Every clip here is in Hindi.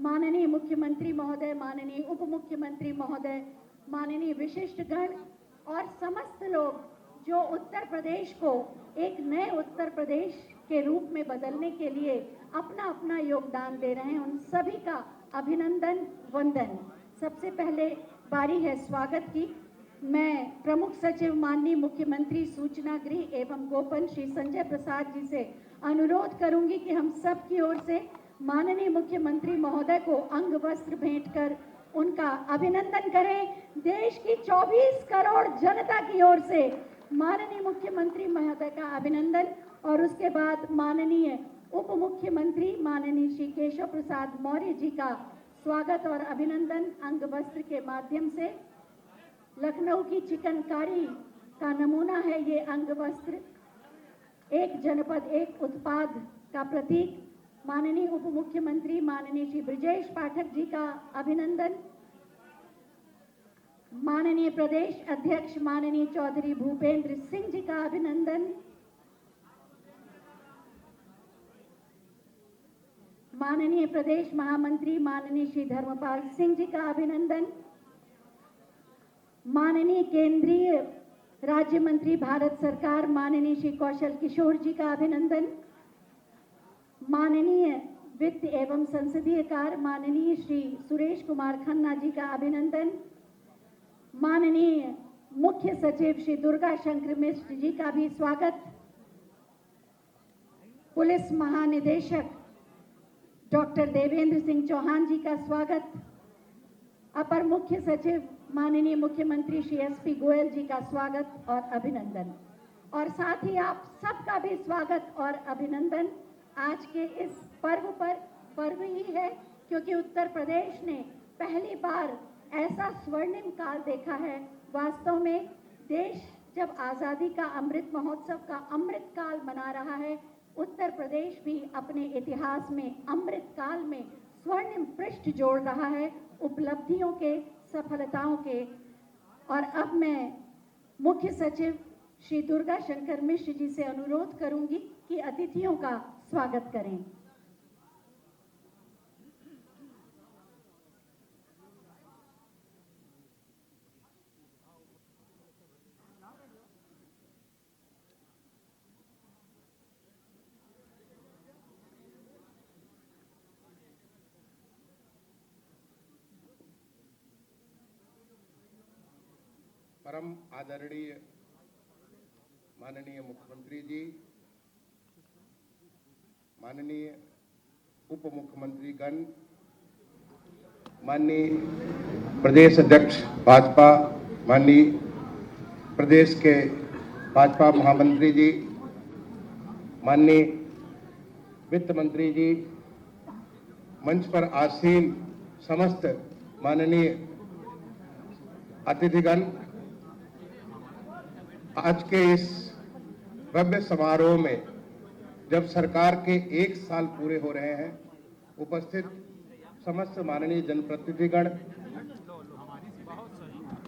माननीय मुख्यमंत्री महोदय, माननीय उप मुख्यमंत्री महोदय, माननीय विशिष्टगण और समस्त लोग जो उत्तर प्रदेश को एक नए उत्तर प्रदेश के रूप में बदलने के लिए अपना अपना योगदान दे रहे हैं, उन सभी का अभिनंदन, वंदन। सबसे पहले बारी है स्वागत की। मैं प्रमुख सचिव माननीय मुख्यमंत्री सूचना गृह एवं गोपन श्री संजय प्रसाद जी से अनुरोध करूंगी कि हम सब की ओर से माननीय मुख्यमंत्री महोदय को अंग वस्त्र भेंट कर उनका अभिनंदन करें। देश की 24 करोड़ जनता की ओर से माननीय मुख्यमंत्री महोदय का अभिनंदन और उसके बाद माननीय उप मुख्यमंत्री माननीय श्री केशव प्रसाद मौर्य जी का स्वागत और अभिनंदन अंग वस्त्र के माध्यम से। लखनऊ की चिकनकारी का नमूना है ये अंग वस्त्र, एक जनपद एक उत्पाद का प्रतीक। माननीय उप मुख्यमंत्री माननीय श्री ब्रजेश पाठक जी का अभिनंदन। माननीय प्रदेश अध्यक्ष माननीय चौधरी भूपेंद्र सिंह जी का अभिनंदन। माननीय प्रदेश महामंत्री माननीय श्री धर्मपाल सिंह जी का अभिनंदन। माननीय केंद्रीय राज्य मंत्री भारत सरकार माननीय श्री कौशल किशोर जी का अभिनंदन। माननीय वित्त एवं संसदीय कार्य माननीय श्री सुरेश कुमार खन्ना जी का अभिनंदन। माननीय मुख्य सचिव श्री दुर्गा शंकर मिश्र जी का भी स्वागत। पुलिस महानिदेशक डॉक्टर देवेंद्र सिंह चौहान जी का स्वागत। अपर मुख्य सचिव माननीय मुख्यमंत्री श्री एसपी गोयल जी का स्वागत और अभिनंदन, और साथ ही आप सबका भी स्वागत और अभिनंदन। आज के इस पर्व पर पर्व ही है क्योंकि उत्तर प्रदेश ने पहली बार ऐसा स्वर्णिम काल देखा है। वास्तव में देश जब आज़ादी का अमृत महोत्सव का अमृत काल मना रहा है, उत्तर प्रदेश भी अपने इतिहास में अमृत काल में स्वर्णिम पृष्ठ जोड़ रहा है उपलब्धियों के, सफलताओं के। और अब मैं मुख्य सचिव श्री दुर्गा शंकर मिश्र जी से अनुरोध करूंगी कि अतिथियों का स्वागत करें। परम आदरणीय माननीय मुख्यमंत्री जी, माननीय उप मुख्यमंत्री गण, माननीय प्रदेश अध्यक्ष भाजपा, माननीय प्रदेश के भाजपा महामंत्री जी, माननीय वित्त मंत्री जी, मंच पर आसीन समस्त माननीय अतिथिगण, आज के इस भव्य समारोह में जब सरकार के 1 साल पूरे हो रहे हैं, उपस्थित समस्त माननीय जनप्रतिनिधिगण,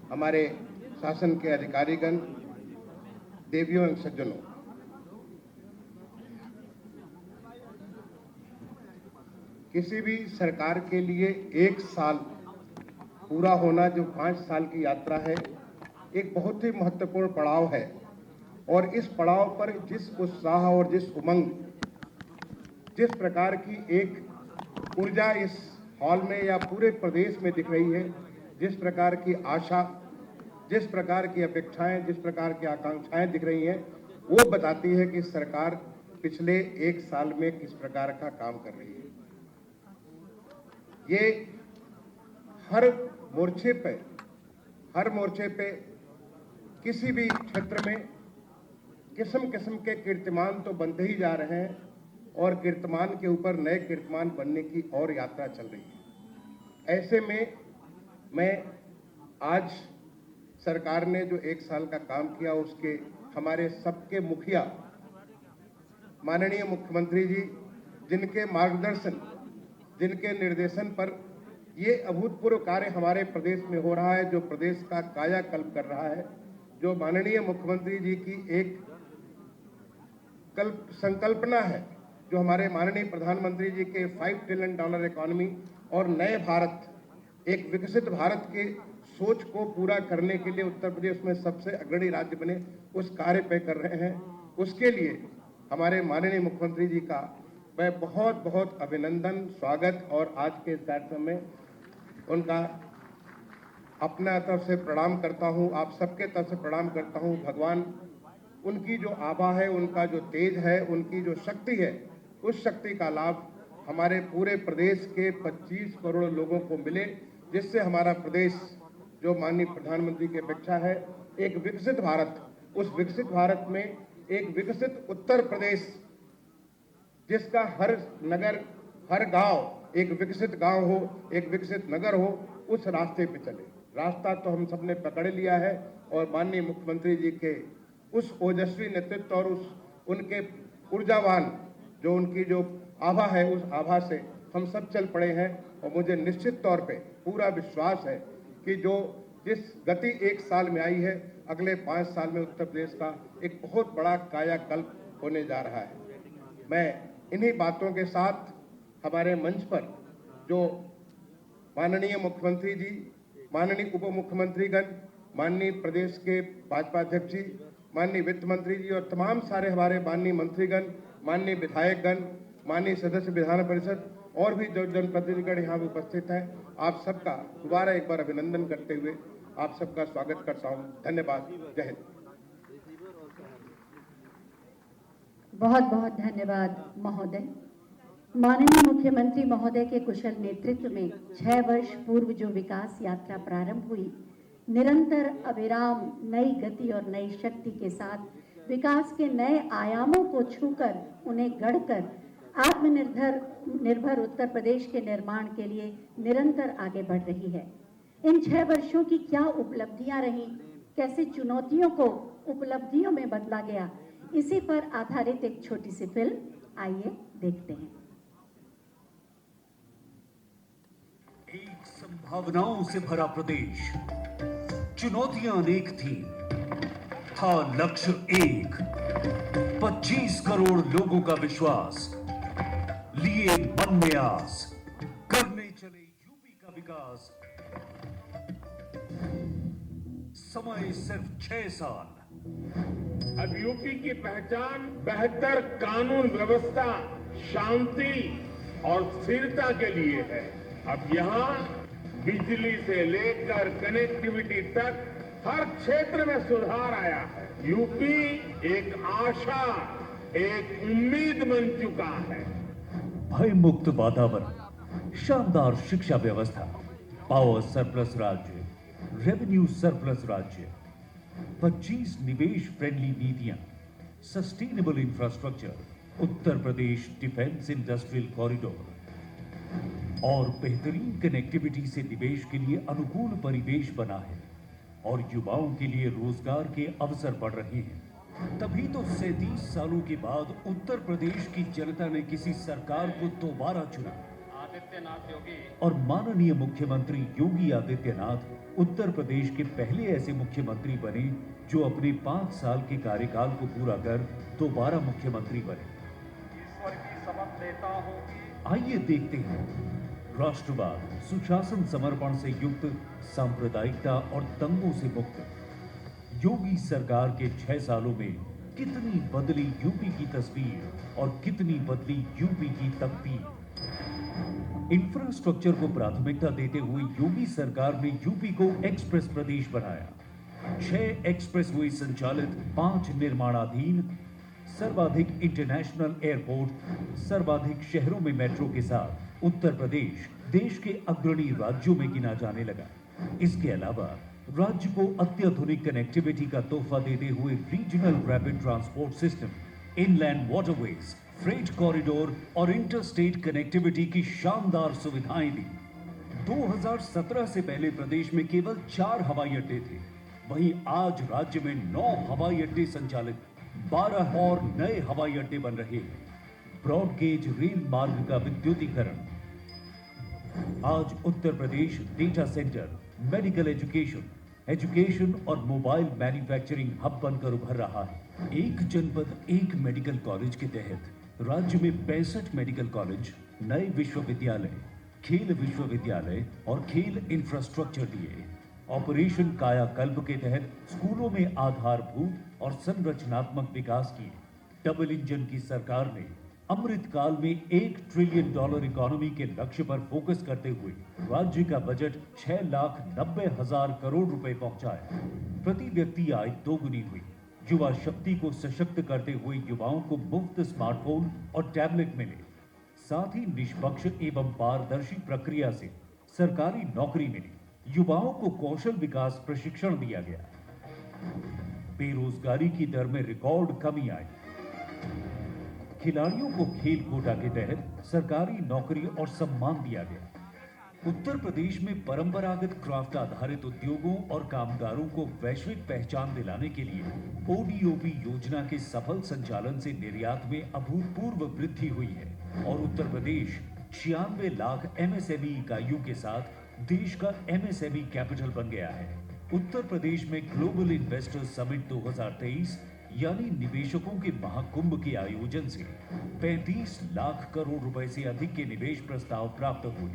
हमारे शासन के अधिकारीगण, देवियों एवं सज्जनों, किसी भी सरकार के लिए 1 साल पूरा होना, जो 5 साल की यात्रा है, एक बहुत ही महत्वपूर्ण पड़ाव है। और इस पड़ाव पर जिस उत्साह और जिस उमंग, जिस प्रकार की एक ऊर्जा इस हॉल में या पूरे प्रदेश में दिख रही है, जिस प्रकार की आशा, जिस प्रकार की अपेक्षाएं, जिस प्रकार की आकांक्षाएं दिख रही हैं, वो बताती है कि सरकार पिछले 1 साल में किस प्रकार का काम कर रही है। ये हर मोर्चे पे किसी भी क्षेत्र में किस्म किस्म के कीर्तिमान तो बनते ही जा रहे हैं और कीर्तिमान के ऊपर नए कीर्तिमान बनने की और यात्रा चल रही है। ऐसे में मैं आज सरकार ने जो 1 साल का काम किया, उसके हमारे सबके मुखिया माननीय मुख्यमंत्री जी, जिनके मार्गदर्शन, जिनके निर्देशन पर ये अभूतपूर्व कार्य हमारे प्रदेश में हो रहा है, जो प्रदेश का कायाकल्प कर रहा है, जो माननीय मुख्यमंत्री जी की एक संकल्पना है जो हमारे माननीय प्रधानमंत्री जी के $5 ट्रिलियन इकोनॉमी और नए भारत, एक विकसित भारत के सोच को पूरा करने के लिए उत्तर प्रदेश में सबसे अग्रणी राज्य बने, उस कार्य पे कर रहे हैं। उसके लिए हमारे माननीय मुख्यमंत्री जी का मैं बहुत बहुत अभिनंदन, स्वागत और आज के इस कार्यक्रम में उनका अपना तरफ से प्रणाम करता हूं, आप सबके तरफ से प्रणाम करता हूं। भगवान उनकी जो आभा है, उनका जो तेज है, उनकी जो शक्ति है, उस शक्ति का लाभ हमारे पूरे प्रदेश के 25 करोड़ लोगों को मिले, जिससे हमारा प्रदेश जो माननीय प्रधानमंत्री की अपेक्षा है, एक विकसित भारत, उस विकसित भारत में एक विकसित उत्तर प्रदेश, जिसका हर नगर, हर गांव एक विकसित गांव हो, एक विकसित नगर हो, उस रास्ते पे चले। रास्ता तो हम सबने पकड़ लिया है और माननीय मुख्यमंत्री जी के उस ओजस्वी नेतृत्व और उस उनके ऊर्जावान जो उनकी जो आभा है, उस आभा से हम सब चल पड़े हैं। और मुझे निश्चित तौर पे पूरा विश्वास है कि जो जिस गति 1 साल में आई है, अगले 5 साल में उत्तर प्रदेश का एक बहुत बड़ा कायाकल्प होने जा रहा है। मैं इन्हीं बातों के साथ हमारे मंच पर जो माननीय मुख्यमंत्री जी, माननीय उप मुख्यमंत्रीगण, माननीय प्रदेश के भाजपा अध्यक्ष जी, माननीय वित्त मंत्री जी और तमाम सारे हमारे माननीय मंत्रीगण, माननीय विधायकगण, माननीय सदस्य विधान परिषद और भी जो जनप्रतिनिधिगण यहाँ उपस्थित हैं, आप सबका दोबारा एक बार अभिनंदन करते हुए आप सबका स्वागत करता हूँ। धन्यवाद। जय हिंद। बहुत बहुत धन्यवाद महोदय। माननीय मुख्यमंत्री महोदय के कुशल नेतृत्व में 6 वर्ष पूर्व जो विकास यात्रा प्रारंभ हुई, निरंतर अविराम नई गति और नई शक्ति के साथ विकास के नए आयामों को छूकर, उन्हें गढ़कर निर्भर उत्तर प्रदेश के निर्माण के लिए निरंतर आगे बढ़ रही है। इन 6 वर्षों की क्या उपलब्धियां रहीं, कैसे चुनौतियों को उपलब्धियों में बदला गया, इसी पर आधारित एक छोटी सी फिल्म, आइए देखते हैं। एक संभावनाओं से भरा प्रदेश, चुनौतियां अनेक थी, था लक्ष्य एक, 25 करोड़ लोगों का विश्वास, लिए मन में आस, करने चले यूपी का विकास। समय सिर्फ 6 साल। अब यूपी की पहचान बेहतर कानून व्यवस्था, शांति और स्थिरता के लिए है। अब यहाँ बिजली से लेकर कनेक्टिविटी तक हर क्षेत्र में सुधार आया है। यूपी एक आशा, एक उम्मीद बन चुका है। भय मुक्त वातावरण, शानदार शिक्षा व्यवस्था, पावर सरप्लस राज्य, रेवेन्यू सरप्लस राज्य, 25 निवेश फ्रेंडली नीतियां, sustainable infrastructure, Uttar Pradesh defence industrial corridor और बेहतरीन कनेक्टिविटी से निवेश के लिए अनुकूल परिवेश बना है और युवाओं के लिए रोजगार के अवसर बढ़ रहे हैं। तभी तो 37 सालों के बाद उत्तर प्रदेश की जनता ने किसी सरकार को दोबारा चुना। आदित्यनाथ योगी और माननीय मुख्यमंत्री योगी आदित्यनाथ उत्तर प्रदेश के पहले ऐसे मुख्यमंत्री बने जो अपने 5 साल के कार्यकाल को पूरा कर दोबारा मुख्यमंत्री बने। ईश्वर की शपथ लेता हूँ। आइए देखते हैं राष्ट्रवाद, सुशासन, समर्पण से युक्त, सांप्रदायिकता और दंगों से मुक्त योगी सरकार के 6 सालों में कितनी बदली यूपी की तस्वीर और कितनी बदली यूपी की तकदीर। इंफ्रास्ट्रक्चर को प्राथमिकता देते हुए योगी सरकार ने यूपी को एक्सप्रेस प्रदेश बनाया। 6 एक्सप्रेसवे संचालित, 5 निर्माणाधीन, सर्वाधिक इंटरनेशनल एयरपोर्ट, सर्वाधिक शहरों में मेट्रो के साथ उत्तर प्रदेश देश के अग्रणी राज्यों में गिना जाने लगा। इसके अलावा राज्य को अत्याधुनिक कनेक्टिविटी का तोहफा देते हुए regional rapid transport system, inland waterways, freight corridor और इंटरस्टेट कनेक्टिविटी की शानदार सुविधाएं दी। 2017 से पहले प्रदेश में केवल 4 हवाई अड्डे थे, वहीं आज राज्य में 9 हवाई अड्डे संचालित, 12 और नए हवाई अड्डे बन रहे हैं। ब्रॉड गेज रेल मार्ग का विद्युतीकरण। आज Uttar Pradesh data centre, medical education और मोबाइल मैन्युफैक्चरिंग हब बनकर उभर रहा है। एक जनपद एक मेडिकल कॉलेज के तहत राज्य में 65 मेडिकल कॉलेज, नए विश्वविद्यालय, खेल विश्वविद्यालय और खेल इंफ्रास्ट्रक्चर दिए। ऑपरेशन कायाकल्प के तहत स्कूलों में आधारभूत और संरचनात्मक विकास किए। डबल इंजन की सरकार ने अमृत काल में $1 ट्रिलियन इकोनॉमी के लक्ष्य पर फोकस करते हुए राज्य का बजट 6,90,000 करोड़ रुपए पहुंचाया। प्रति व्यक्ति आय दोगुनी हुई। युवा शक्ति को सशक्त करते हुए युवाओं को मुफ्त स्मार्टफोन और टैबलेट मिले। साथ ही निष्पक्ष एवं पारदर्शी प्रक्रिया से सरकारी नौकरी मिली। युवाओं को कौशल विकास प्रशिक्षण दिया गया। बेरोजगारी की दर में रिकॉर्ड कमी आई। खिलाड़ियों को खेल कोटा के तहत सरकारी नौकरी और सम्मान दिया गया। उत्तर प्रदेश में परंपरागत क्राफ्ट आधारित उद्योगों और कामगारों को वैश्विक पहचान दिलाने के लिए ओडीओपी योजना के सफल संचालन से निर्यात में अभूतपूर्व वृद्धि हुई है और उत्तर प्रदेश 96 लाख एमएसएमई इकाइयों के साथ देश का एमएसएमई कैपिटल बन गया है। उत्तर प्रदेश में ग्लोबल इन्वेस्टर्स समिट 2023 यानी निवेशकों के महाकुंभ के आयोजन से 35 लाख करोड़ रुपए से अधिक के निवेश प्रस्ताव प्राप्त हुए,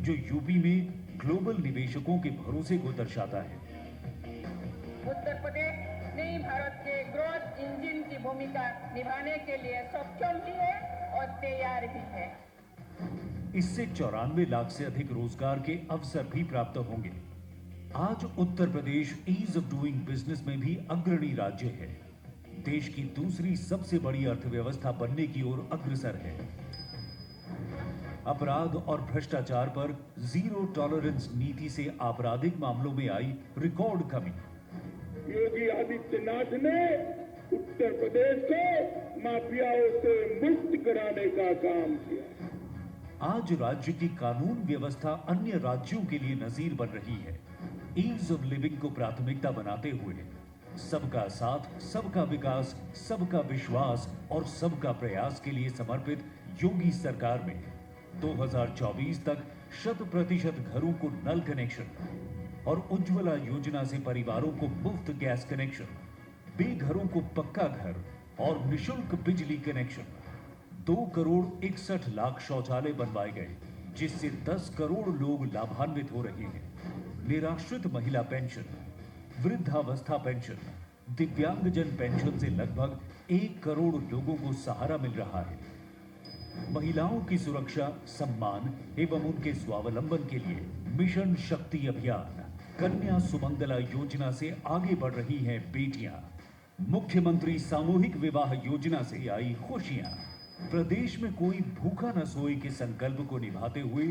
जो यूपी में ग्लोबल निवेशकों के भरोसे को दर्शाता है। उत्तर प्रदेश नई भारत के ग्रोथ इंजन की भूमिका निभाने के लिए सक्षम भी है और तैयार भी है। इससे 94 लाख से अधिक रोजगार के अवसर भी प्राप्त होंगे। आज Uttar Pradesh ease of doing business में भी अग्रणी राज्य है। देश की दूसरी सबसे बड़ी अर्थव्यवस्था बनने की ओर अग्रसर है। अपराध और भ्रष्टाचार पर जीरो टॉलरेंस नीति से आपराधिक मामलों में आई रिकॉर्ड कमी। योगी आदित्यनाथ ने उत्तर प्रदेश को माफियाओं से मुक्त कराने का काम किया। आज राज्य की कानून व्यवस्था अन्य राज्यों के लिए नजीर बन रही है। ईज ऑफ लिविंग को प्राथमिकता बनाते हुए सबका साथ, सबका विकास, सबका विश्वास और सबका प्रयास के लिए समर्पित योगी सरकार में 2024 तक 100% घरों को नल कनेक्शन और उज्ज्वला योजना से परिवारों को मुफ्त गैस कनेक्शन, बेघरों को पक्का घर और निशुल्क बिजली कनेक्शन, 2 करोड़ 61 लाख शौचालय बनवाए गए, जिससे 10 करोड़ लोग लाभान्वित हो रहे हैं। निराश्रित महिला पेंशन, वृद्धावस्था पेंशन, दिव्यांगजन पेंशन से लगभग 1 करोड़ लोगों को सहारा मिल रहा है। महिलाओं की सुरक्षा, सम्मान एवं उनके स्वावलंबन के लिए मिशन शक्ति अभियान, कन्या सुमंगला योजना से आगे बढ़ रही हैं बेटियां। मुख्यमंत्री सामूहिक विवाह योजना से आई खुशियां। प्रदेश में कोई भूखा न सोए के संकल्प को निभाते हुए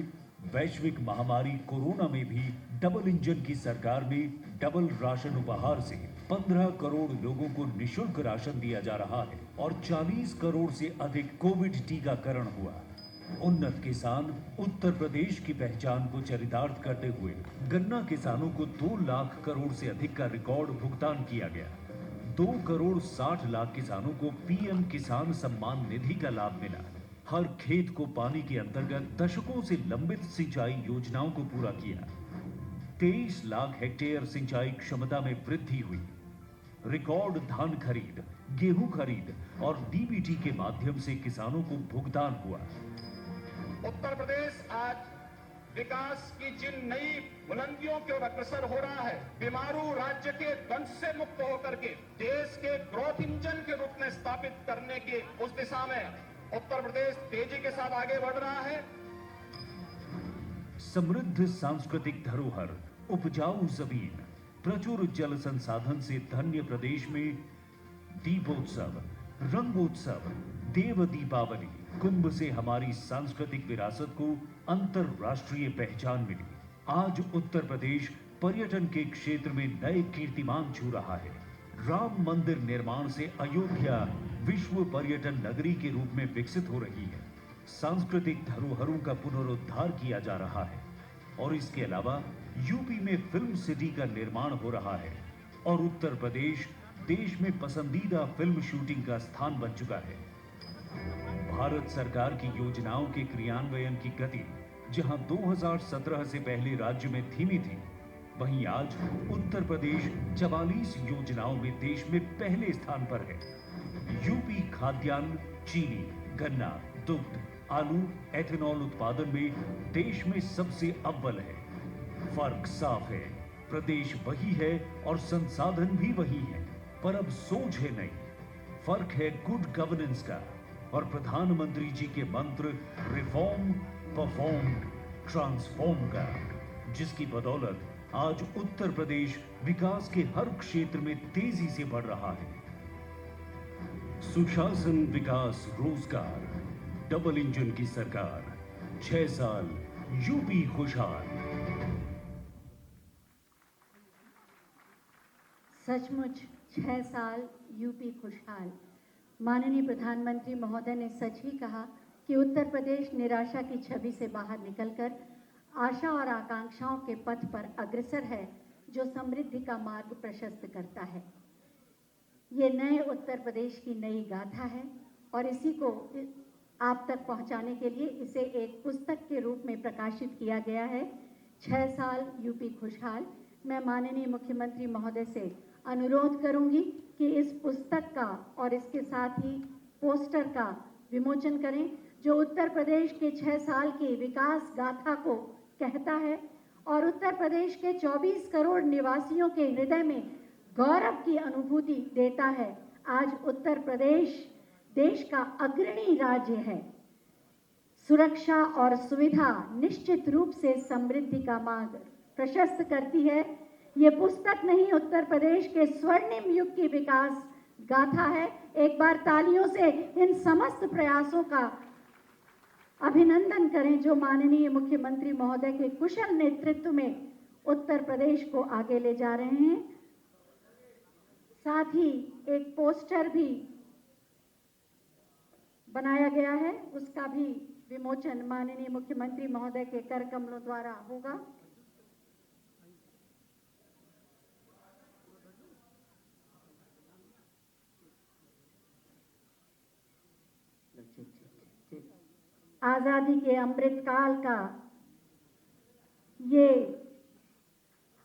वैश्विक महामारी कोरोना में भी डबल इंजन की सरकार में डबल राशन उपहार से 15 करोड़ लोगों को निशुल्क राशन दिया जा रहा है और 40 करोड़ से अधिक कोविड टीकाकरण हुआ। उन्नत किसान उत्तर प्रदेश की पहचान को चरितार्थ करते हुए गन्ना किसानों को 2 लाख करोड़ से अधिक का रिकॉर्ड भुगतान किया गया। 2 करोड़ 60 लाख किसानों को पीएम किसान सम्मान निधि का लाभ मिला। हर खेत को पानी के अंतर्गत दशकों से लंबित सिंचाई योजनाओं को पूरा किया। 23 लाख हेक्टेयर सिंचाई क्षमता में वृद्धि हुई। रिकॉर्ड धान खरीद, गेहूं खरीद और डीबीटी के माध्यम से किसानों को भुगतान हुआ। उत्तर प्रदेश आज विकास की जिन नई बुलंदियों की ओर अग्रसर हो रहा है, बीमारू राज्य के द्वंद से मुक्त होकर के देश के ग्रोथ इंजन के रूप में स्थापित करने की उस दिशा में उत्तर प्रदेश तेजी के साथ आगे बढ़ रहा है। समृद्ध सांस्कृतिक धरोहर, उपजाऊ जमीन, प्रचुर जल संसाधन से धन्य प्रदेश में दीपोत्सव, रंगोत्सव, देव दीपावली, कुंभ से हमारी सांस्कृतिक विरासत को अंतरराष्ट्रीय पहचान मिली। आज उत्तर प्रदेश पर्यटन के क्षेत्र में नए कीर्तिमान छू रहा है। राम मंदिर निर्माण से अयोध्या विश्व पर्यटन नगरी के रूप में विकसित हो रही है। सांस्कृतिक धरोहरों का पुनरुद्धार किया जा रहा है और इसके अलावा यूपी में फिल्म सिटी का निर्माण हो रहा है और उत्तर प्रदेश देश में पसंदीदा फिल्म शूटिंग का स्थान बन चुका है। भारत सरकार की योजनाओं के क्रियान्वयन की गति जहां 2017 से पहले राज्य में धीमी थी, वहीं आज उत्तर प्रदेश 44 योजनाओं में देश में पहले स्थान पर है। यूपी खाद्यान्न, चीनी, गन्ना, दुग्ध, आलू, एथेनॉल उत्पादन में देश में सबसे अव्वल है। फर्क साफ है, प्रदेश वही है और संसाधन भी वही है, पर अब सोच है नई। फर्क है गुड गवर्नेंस का और प्रधानमंत्री जी के मंत्र रिफॉर्म, परफॉर्म, ट्रांसफॉर्म का, जिसकी बदौलत आज उत्तर प्रदेश विकास के हर क्षेत्र में तेजी से बढ़ रहा है। सुशासन, विकास, रोजगार, डबल इंजन की सरकार, 6 साल यूपी खुशहाल। सचमुच 6 साल यूपी खुशहाल। माननीय प्रधानमंत्री महोदय ने सच ही कहा कि उत्तर प्रदेश निराशा की छवि से बाहर निकलकर आशा और आकांक्षाओं के पथ पर अग्रसर है, जो समृद्धि का मार्ग प्रशस्त करता है। ये नए उत्तर प्रदेश की नई गाथा है और इसी को आप तक पहुंचाने के लिए इसे एक पुस्तक के रूप में प्रकाशित किया गया है, 6 साल यूपी खुशहाल। मैं माननीय मुख्यमंत्री महोदय से अनुरोध करूंगी कि इस पुस्तक का और इसके साथ ही पोस्टर का विमोचन करें, जो उत्तर प्रदेश के 6 साल की विकास गाथा को कहता है और उत्तर प्रदेश के 24 करोड़ निवासियों के हृदय में गौरव की अनुभूति देता है। आज उत्तर प्रदेश देश का अग्रणी राज्य है। सुरक्षा और सुविधा निश्चित रूप से समृद्धि का मार्ग प्रशस्त करती है। ये पुस्तक नहीं, उत्तर प्रदेश के स्वर्णिम युग की विकास गाथा है। एक बार तालियों से इन समस्त प्रयासों का अभिनंदन करें, जो माननीय मुख्यमंत्री महोदय के कुशल नेतृत्व में उत्तर प्रदेश को आगे ले जा रहे हैं। साथ ही एक पोस्टर भी बनाया गया है, उसका भी विमोचन माननीय मुख्यमंत्री महोदय के कर कमलों द्वारा होगा। आजादी के अमृत काल का ये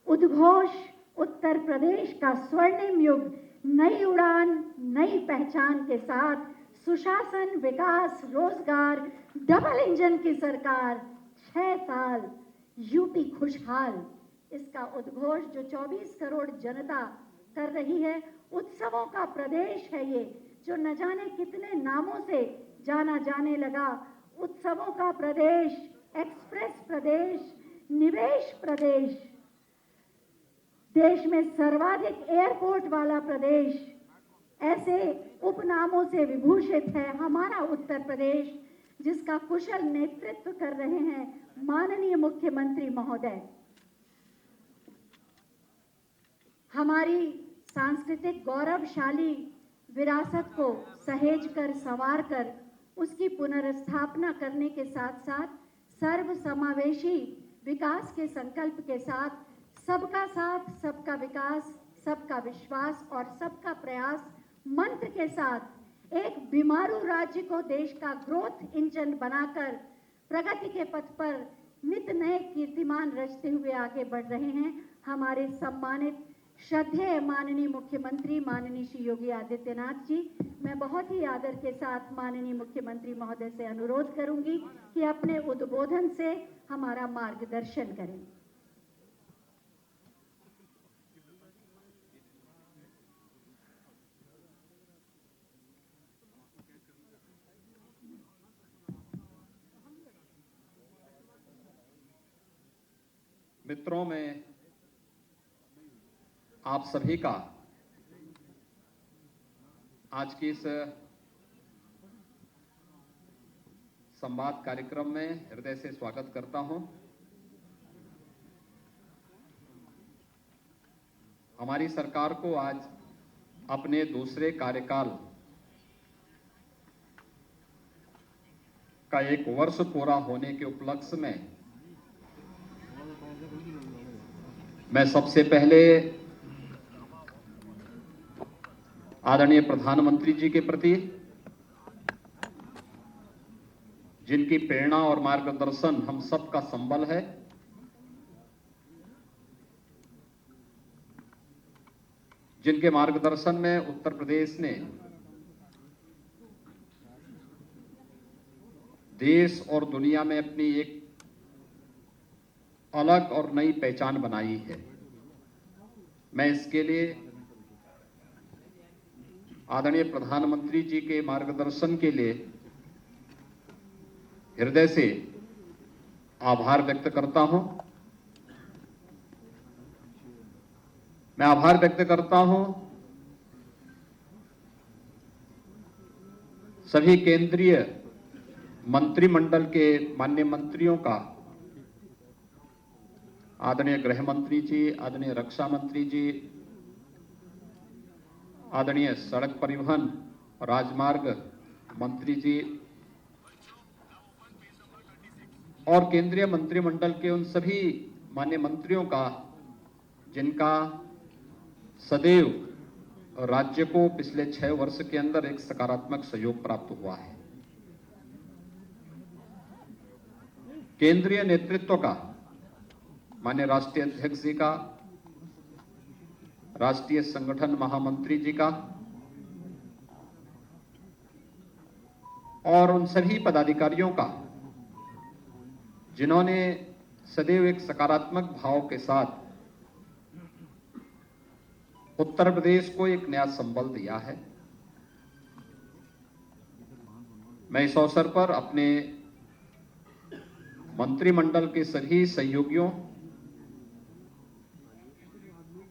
उद्घोष उत्तर प्रदेश का स्वर्णिम युग, नई उड़ान, नई पहचान के साथ सुशासन, विकास, रोजगार, डबल इंजन की सरकार, 6 साल यूपी खुशहाल, इसका उद्घोष जो 24 करोड़ जनता कर रही है। उत्सवों का प्रदेश है ये, जो न जाने कितने नामों से जाना जाने लगा। उत्सवों का प्रदेश, एक्सप्रेस प्रदेश, निवेश प्रदेश, देश में सर्वाधिक एयरपोर्ट वाला प्रदेश, ऐसे उपनामों से विभूषित है हमारा उत्तर प्रदेश, जिसका कुशल नेतृत्व कर रहे हैं माननीय मुख्यमंत्री महोदय। हमारी सांस्कृतिक गौरवशाली विरासत को सहेज कर, संवार कर, उसकी पुनर्स्थापना करने के साथ साथ सर्व समावेशी विकास के संकल्प के साथ सबका साथ, सबका विकास, सबका विश्वास और सबका प्रयास मंत्र के साथ एक बीमारू राज्य को देश का ग्रोथ इंजन बनाकर प्रगति के पथ पर नित नए कीर्तिमान रचते हुए आगे बढ़ रहे हैं हमारे सम्मानित श्रद्धेय माननीय मुख्यमंत्री माननीय श्री योगी आदित्यनाथ जी। मैं बहुत ही आदर के साथ माननीय मुख्यमंत्री महोदय से अनुरोध करूंगी कि अपने उद्बोधन से हमारा मार्गदर्शन करें। मित्रों, में आप सभी का आज के इस संवाद कार्यक्रम में हृदय से स्वागत करता हूं। हमारी सरकार को आज अपने दूसरे कार्यकाल का 1 वर्ष पूरा होने के उपलक्ष्य में मैं सबसे पहले आदरणीय प्रधानमंत्री जी के प्रति, जिनकी प्रेरणा और मार्गदर्शन हम सबका संबल है, जिनके मार्गदर्शन में उत्तर प्रदेश ने देश और दुनिया में अपनी एक अलग और नई पहचान बनाई है। मैं इसके लिए आदरणीय प्रधानमंत्री जी के मार्गदर्शन के लिए हृदय से आभार व्यक्त करता हूं। मैं आभार व्यक्त करता हूं सभी केंद्रीय मंत्रिमंडल के माननीय मंत्रियों का, आदरणीय गृह मंत्री जी, आदरणीय रक्षा मंत्री जी, आदरणीय सड़क परिवहन राजमार्ग मंत्री जी और केंद्रीय मंत्रिमंडल के उन सभी माननीय मंत्रियों का जिनका सदैव राज्य को पिछले 6 वर्ष के अंदर एक सकारात्मक सहयोग प्राप्त हुआ है। केंद्रीय नेतृत्व का, माननीय राष्ट्रीय अध्यक्ष जी का, राष्ट्रीय संगठन महामंत्री जी का और उन सभी पदाधिकारियों का जिन्होंने सदैव एक सकारात्मक भाव के साथ उत्तर प्रदेश को एक नया संबल दिया है। मैं इस अवसर पर अपने मंत्रिमंडल के सभी सहयोगियों,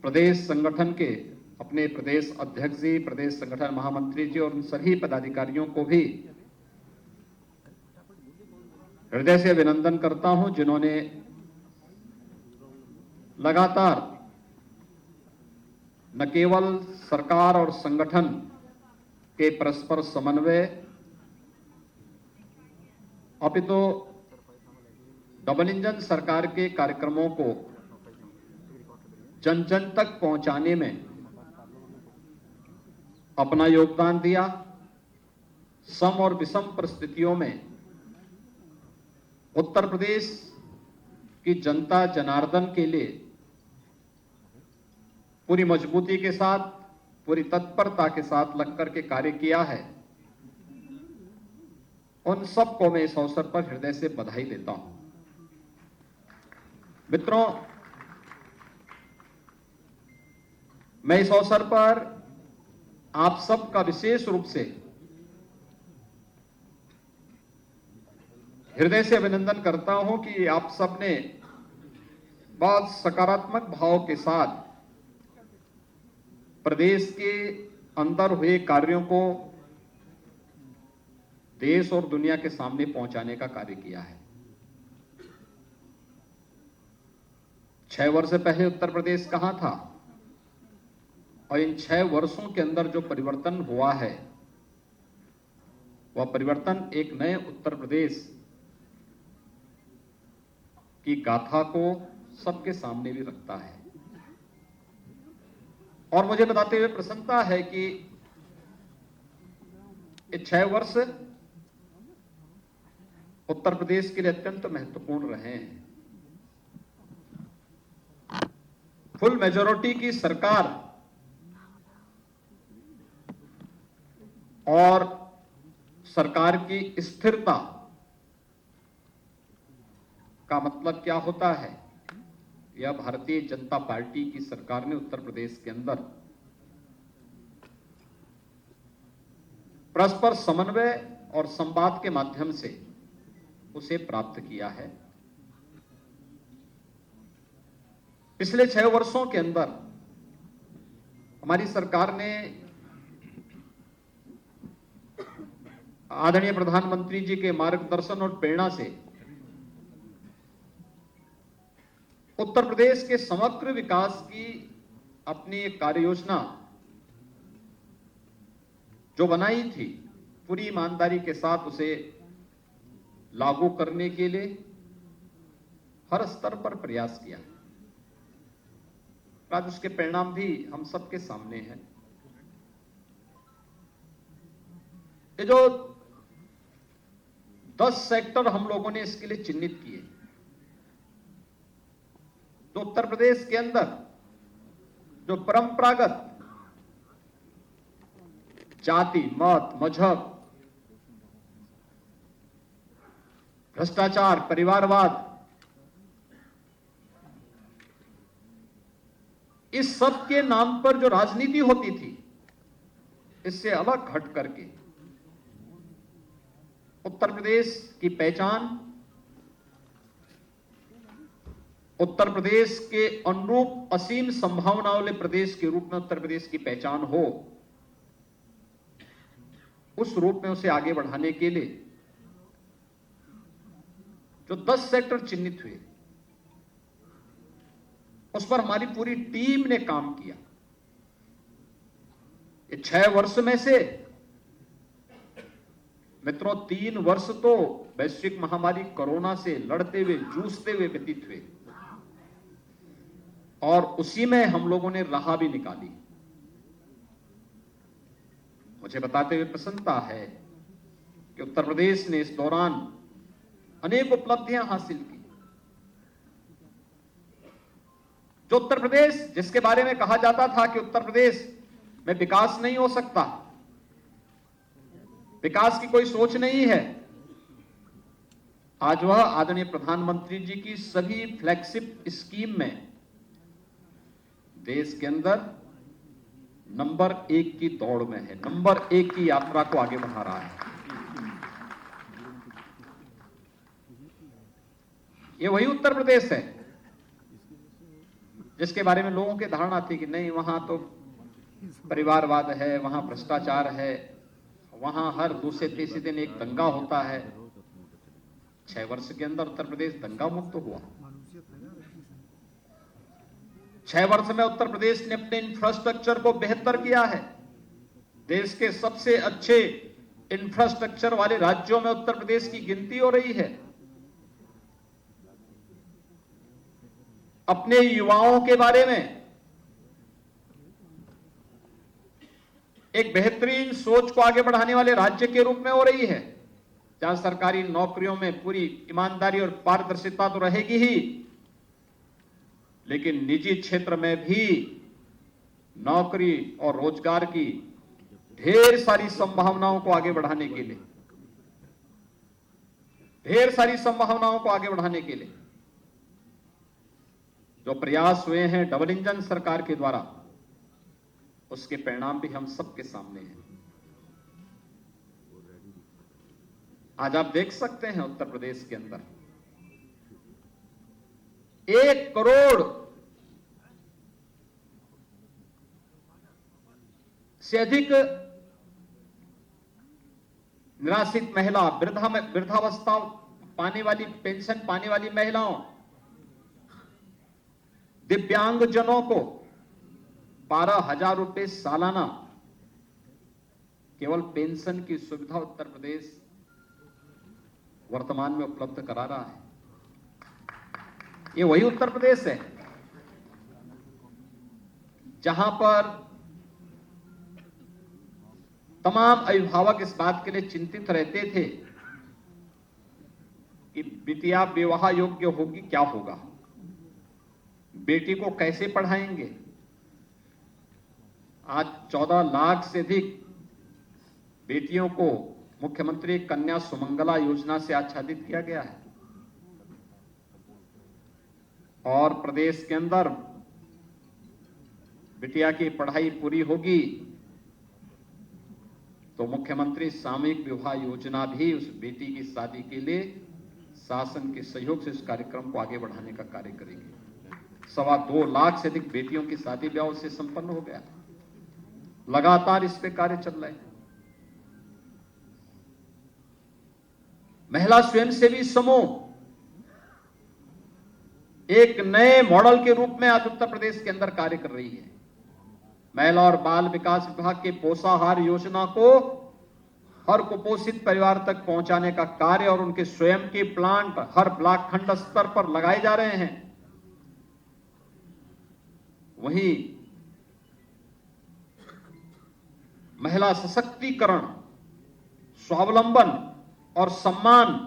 प्रदेश संगठन के अपने प्रदेश अध्यक्ष जी, प्रदेश संगठन महामंत्री जी और उन सभी पदाधिकारियों को भी हृदय से अभिनंदन करता हूं जिन्होंने लगातार न केवल सरकार और संगठन के परस्पर समन्वय अपितु डबल इंजन सरकार के कार्यक्रमों को जन जन तक पहुंचाने में अपना योगदान दिया। सम और विषम परिस्थितियों में उत्तर प्रदेश की जनता जनार्दन के लिए पूरी मजबूती के साथ, पूरी तत्परता के साथ लगकर के कार्य किया है। उन सबको मैं इस अवसर पर हृदय से बधाई देता हूं। मित्रों, मैं इस अवसर पर आप सबका विशेष रूप से हृदय से अभिनंदन करता हूं कि आप सबने बहुत सकारात्मक भाव के साथ प्रदेश के अंदर हुए कार्यों को देश और दुनिया के सामने पहुंचाने का कार्य किया है। 6 वर्ष पहले उत्तर प्रदेश कहां था और इन 6 वर्षों के अंदर जो परिवर्तन हुआ है वह परिवर्तन एक नए उत्तर प्रदेश की गाथा को सबके सामने भी रखता है। और मुझे बताते हुए प्रसन्नता है कि ये 6 वर्ष उत्तर प्रदेश के लिए अत्यंत महत्वपूर्ण रहे हैं। फुल मेजॉरिटी की सरकार और सरकार की स्थिरता का मतलब क्या होता है? यह भारतीय जनता पार्टी की सरकार ने उत्तर प्रदेश के अंदर परस्पर समन्वय और संवाद के माध्यम से उसे प्राप्त किया है। पिछले 6 वर्षों के अंदर हमारी सरकार ने आदरणीय प्रधानमंत्री जी के मार्गदर्शन और प्रेरणा से उत्तर प्रदेश के समग्र विकास की अपनी एक कार्य योजना जो बनाई थी, पूरी ईमानदारी के साथ उसे लागू करने के लिए हर स्तर पर प्रयास किया। आज उसके परिणाम भी हम सबके सामने हैं। ये जो 10 सेक्टर हम लोगों ने इसके लिए चिन्हित किए, तो उत्तर प्रदेश के अंदर जो परंपरागत जाति, मत, मजहब भ्रष्टाचार, परिवारवाद, इस सब के नाम पर जो राजनीति होती थी, इससे अलग हट करके उत्तर प्रदेश की पहचान, उत्तर प्रदेश के अनुरूप असीम संभावनाओं वाले प्रदेश के रूप में उत्तर प्रदेश की पहचान हो, उस रूप में उसे आगे बढ़ाने के लिए जो 10 सेक्टर चिन्हित हुए, उस पर हमारी पूरी टीम ने काम किया। ये 6 वर्ष में से मित्रों 3 वर्ष तो वैश्विक महामारी कोरोना से लड़ते हुए, जूझते हुए व्यतीत हुए, और उसी में हम लोगों ने राह भी निकाली। मुझे बताते हुए प्रसन्नता है कि उत्तर प्रदेश ने इस दौरान अनेक उपलब्धियां हासिल की। जो उत्तर प्रदेश जिसके बारे में कहा जाता था कि उत्तर प्रदेश में विकास नहीं हो सकता, विकास की कोई सोच नहीं है, आज वह आदरणीय प्रधानमंत्री जी की सभी फ्लैगशिप स्कीम में देश के अंदर नंबर 1 की दौड़ में है, नंबर 1 की यात्रा को आगे बढ़ा रहा है। ये वही उत्तर प्रदेश है जिसके बारे में लोगों की धारणा थी कि नहीं, वहां तो परिवारवाद है, वहां भ्रष्टाचार है, वहां हर दूसरे तीसरे दिन एक दंगा होता है। 6 वर्ष के अंदर उत्तर प्रदेश दंगा मुक्त हुआ। 6 वर्ष में उत्तर प्रदेश ने अपने इंफ्रास्ट्रक्चर को बेहतर किया है। देश के सबसे अच्छे इंफ्रास्ट्रक्चर वाले राज्यों में उत्तर प्रदेश की गिनती हो रही है। अपने युवाओं के बारे में एक बेहतरीन सोच को आगे बढ़ाने वाले राज्य के रूप में हो रही है, जहां सरकारी नौकरियों में पूरी ईमानदारी और पारदर्शिता तो रहेगी ही, लेकिन निजी क्षेत्र में भी नौकरी और रोजगार की ढेर सारी संभावनाओं को आगे बढ़ाने के लिए, जो प्रयास हुए हैं डबल इंजन सरकार के द्वारा, उसके परिणाम भी हम सबके सामने हैं। आज आप देख सकते हैं उत्तर प्रदेश के अंदर 1 करोड़ से अधिक निराश्रित महिला, वृद्धावस्था पाने वाली, पेंशन पाने वाली महिलाओं, दिव्यांगजनों को 12,000 रुपए सालाना केवल पेंशन की सुविधा उत्तर प्रदेश वर्तमान में उपलब्ध करा रहा है। ये वही उत्तर प्रदेश है जहां पर तमाम अभिभावक इस बात के लिए चिंतित रहते थे कि बिटिया विवाह योग्य होगी, क्या होगा, बेटी को कैसे पढ़ाएंगे। आज 14 लाख से अधिक बेटियों को मुख्यमंत्री कन्या सुमंगला योजना से आच्छादित किया गया है, और प्रदेश के अंदर बिटिया की पढ़ाई पूरी होगी तो मुख्यमंत्री सामूहिक विवाह योजना भी उस बेटी की शादी के लिए शासन के सहयोग से इस कार्यक्रम को आगे बढ़ाने का कार्य करेगी। 2.25 लाख से अधिक बेटियों की शादी ब्याह से संपन्न हो गया। लगातार इस पे कार्य चल रहे हैं। महिला स्वयंसेवी समूह एक नए मॉडल के रूप में आज उत्तर प्रदेश के अंदर कार्य कर रही है। महिला और बाल विकास विभाग के पोषाहार योजना को हर कुपोषित परिवार तक पहुंचाने का कार्य और उनके स्वयं के प्लांट हर ब्लॉक खंड स्तर पर लगाए जा रहे हैं। वहीं महिला सशक्तिकरण, स्वावलंबन और सम्मान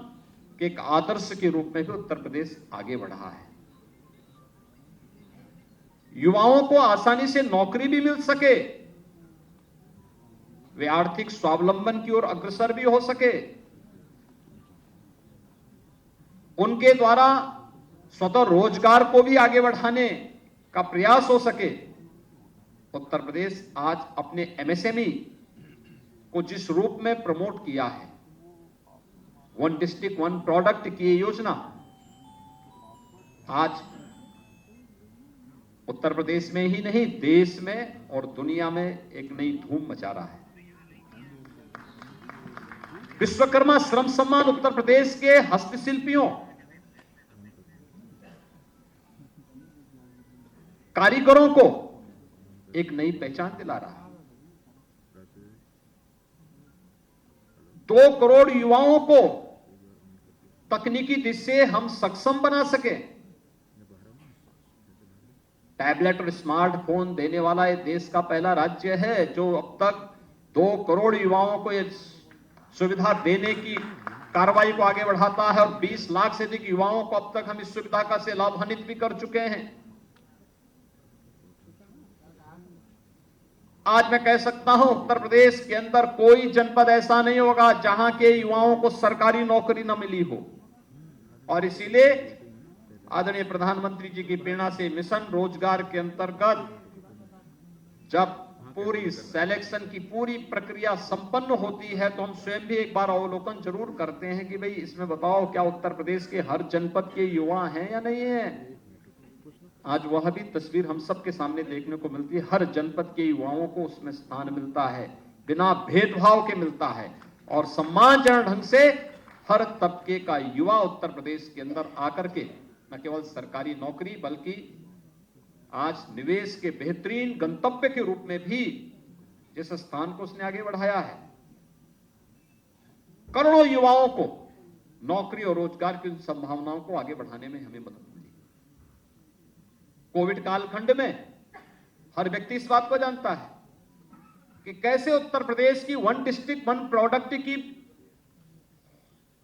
के एक आदर्श के रूप में भी उत्तर प्रदेश आगे बढ़ा है। युवाओं को आसानी से नौकरी भी मिल सके, वे आर्थिक स्वावलंबन की ओर अग्रसर भी हो सके, उनके द्वारा स्वतः रोजगार को भी आगे बढ़ाने का प्रयास हो सके। उत्तर प्रदेश आज अपने एमएसएमई को जिस रूप में प्रमोट किया है, वन डिस्ट्रिक्ट वन प्रोडक्ट की योजना आज उत्तर प्रदेश में ही नहीं, देश में और दुनिया में एक नई धूम मचा रहा है। विश्वकर्मा श्रम सम्मान उत्तर प्रदेश के हस्तशिल्पियों, कारीगरों को एक नई पहचान दिला रहा है। 2 करोड़ युवाओं को तकनीकी दृष्टि से हम सक्षम बना सके। टैबलेट और स्मार्टफोन देने वाला ये देश का पहला राज्य है जो अब तक 2 करोड़ युवाओं को ये सुविधा देने की कार्रवाई को आगे बढ़ाता है और 20 लाख से अधिक युवाओं को अब तक हम इस सुविधा का से लाभान्वित भी कर चुके हैं। आज मैं कह सकता हूं उत्तर प्रदेश के अंदर कोई जनपद ऐसा नहीं होगा जहां के युवाओं को सरकारी नौकरी न मिली हो, और इसीलिए आदरणीय प्रधानमंत्री जी की प्रेरणा से मिशन रोजगार के अंतर्गत जब पूरी सिलेक्शन की पूरी प्रक्रिया संपन्न होती है तो हम स्वयं भी एक बार अवलोकन जरूर करते हैं कि भाई इसमें बताओ क्या उत्तर प्रदेश के हर जनपद के युवा हैं या नहीं है। आज वह भी तस्वीर हम सबके सामने देखने को मिलती है। हर जनपद के युवाओं को उसमें स्थान मिलता है, बिना भेदभाव के मिलता है, और सम्मानजनक ढंग से हर तबके का युवा उत्तर प्रदेश के अंदर आकर के न केवल सरकारी नौकरी बल्कि आज निवेश के बेहतरीन गंतव्य के रूप में भी जिस स्थान को उसने आगे बढ़ाया है, करोड़ों युवाओं को नौकरी और रोजगार की संभावनाओं को आगे बढ़ाने में हमें मदद मिली। कोविड कालखंड में हर व्यक्ति इस बात को जानता है कि कैसे उत्तर प्रदेश की वन डिस्ट्रिक्ट वन प्रोडक्ट की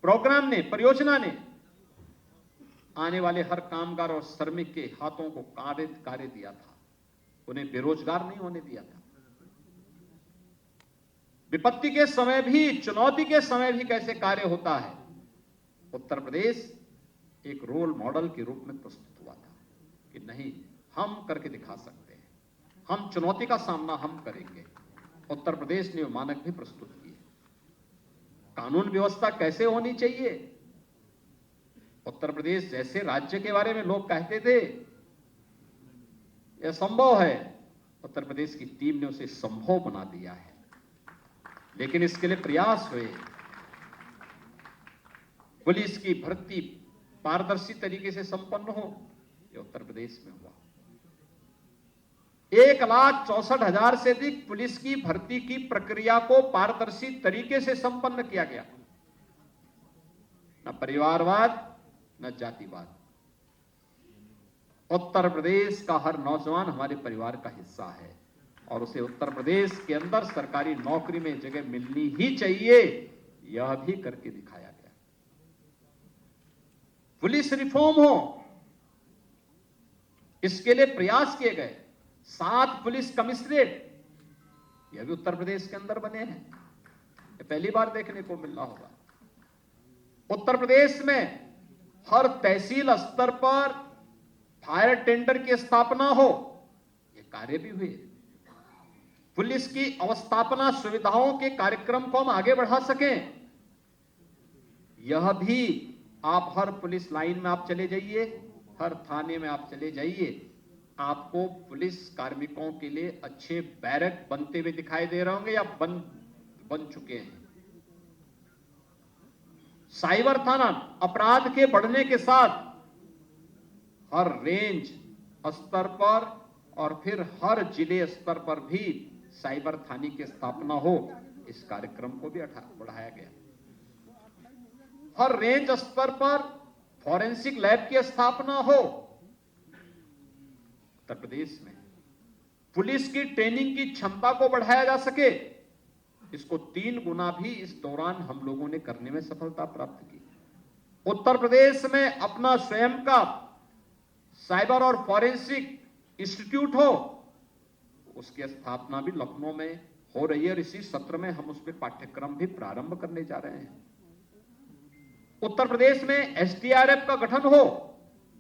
प्रोग्राम ने, परियोजना ने आने वाले हर कामगार और श्रमिक के हाथों को कार्य दिया था, उन्हें बेरोजगार नहीं होने दिया था। विपत्ति के समय भी, चुनौती के समय भी कैसे कार्य होता है, उत्तर प्रदेश एक रोल मॉडल के रूप में प्रस्तुत हुआ था कि नहीं, हम करके दिखा सकते हैं, हम चुनौती का सामना हम करेंगे। उत्तर प्रदेश ने मानक भी प्रस्तुत किए। कानून व्यवस्था कैसे होनी चाहिए, उत्तर प्रदेश जैसे राज्य के बारे में लोग कहते थे यह संभव है, उत्तर प्रदेश की टीम ने उसे संभव बना दिया है। लेकिन इसके लिए प्रयास हुए। पुलिस की भर्ती पारदर्शी तरीके से संपन्न हो, यह उत्तर प्रदेश में हुआ। 1,64,000 से अधिक पुलिस की भर्ती की प्रक्रिया को पारदर्शी तरीके से संपन्न किया गया। न परिवारवाद न जातिवाद। उत्तर प्रदेश का हर नौजवान हमारे परिवार का हिस्सा है और उसे उत्तर प्रदेश के अंदर सरकारी नौकरी में जगह मिलनी ही चाहिए, यह भी करके दिखाया गया। पुलिस रिफॉर्म हो, इसके लिए प्रयास किए गए। 7 पुलिस कमिश्नरेट यह भी उत्तर प्रदेश के अंदर बने हैं, यह पहली बार देखने को मिल रहा होगा। उत्तर प्रदेश में हर तहसील स्तर पर फायर टेंडर की स्थापना हो, यह कार्य भी हुए। पुलिस की अवस्थापना सुविधाओं के कार्यक्रम को हम आगे बढ़ा सकें, यह भी आप हर पुलिस लाइन में आप चले जाइए, हर थाने में आप चले जाइए, आपको पुलिस कार्मिकों के लिए अच्छे बैरक बनते हुए दिखाई दे रहे होंगे या बन चुके हैं। साइबर थाना अपराध के बढ़ने के साथ हर रेंज स्तर पर और फिर हर जिले स्तर पर भी साइबर थाने की स्थापना हो, इस कार्यक्रम को भी बढ़ाया गया। हर रेंज स्तर पर फॉरेंसिक लैब की स्थापना हो। उत्तर प्रदेश में पुलिस की ट्रेनिंग की क्षमता को बढ़ाया जा सके, इसको 3 गुना भी इस दौरान हम लोगों ने करने में सफलता प्राप्त की। उत्तर प्रदेश में अपना स्वयं का साइबर और फॉरेंसिक इंस्टीट्यूट हो, उसकी स्थापना भी लखनऊ में हो रही है और इसी सत्र में हम उस पर पाठ्यक्रम भी प्रारंभ करने जा रहे हैं। उत्तर प्रदेश में एसडीआरएफ का गठन हो,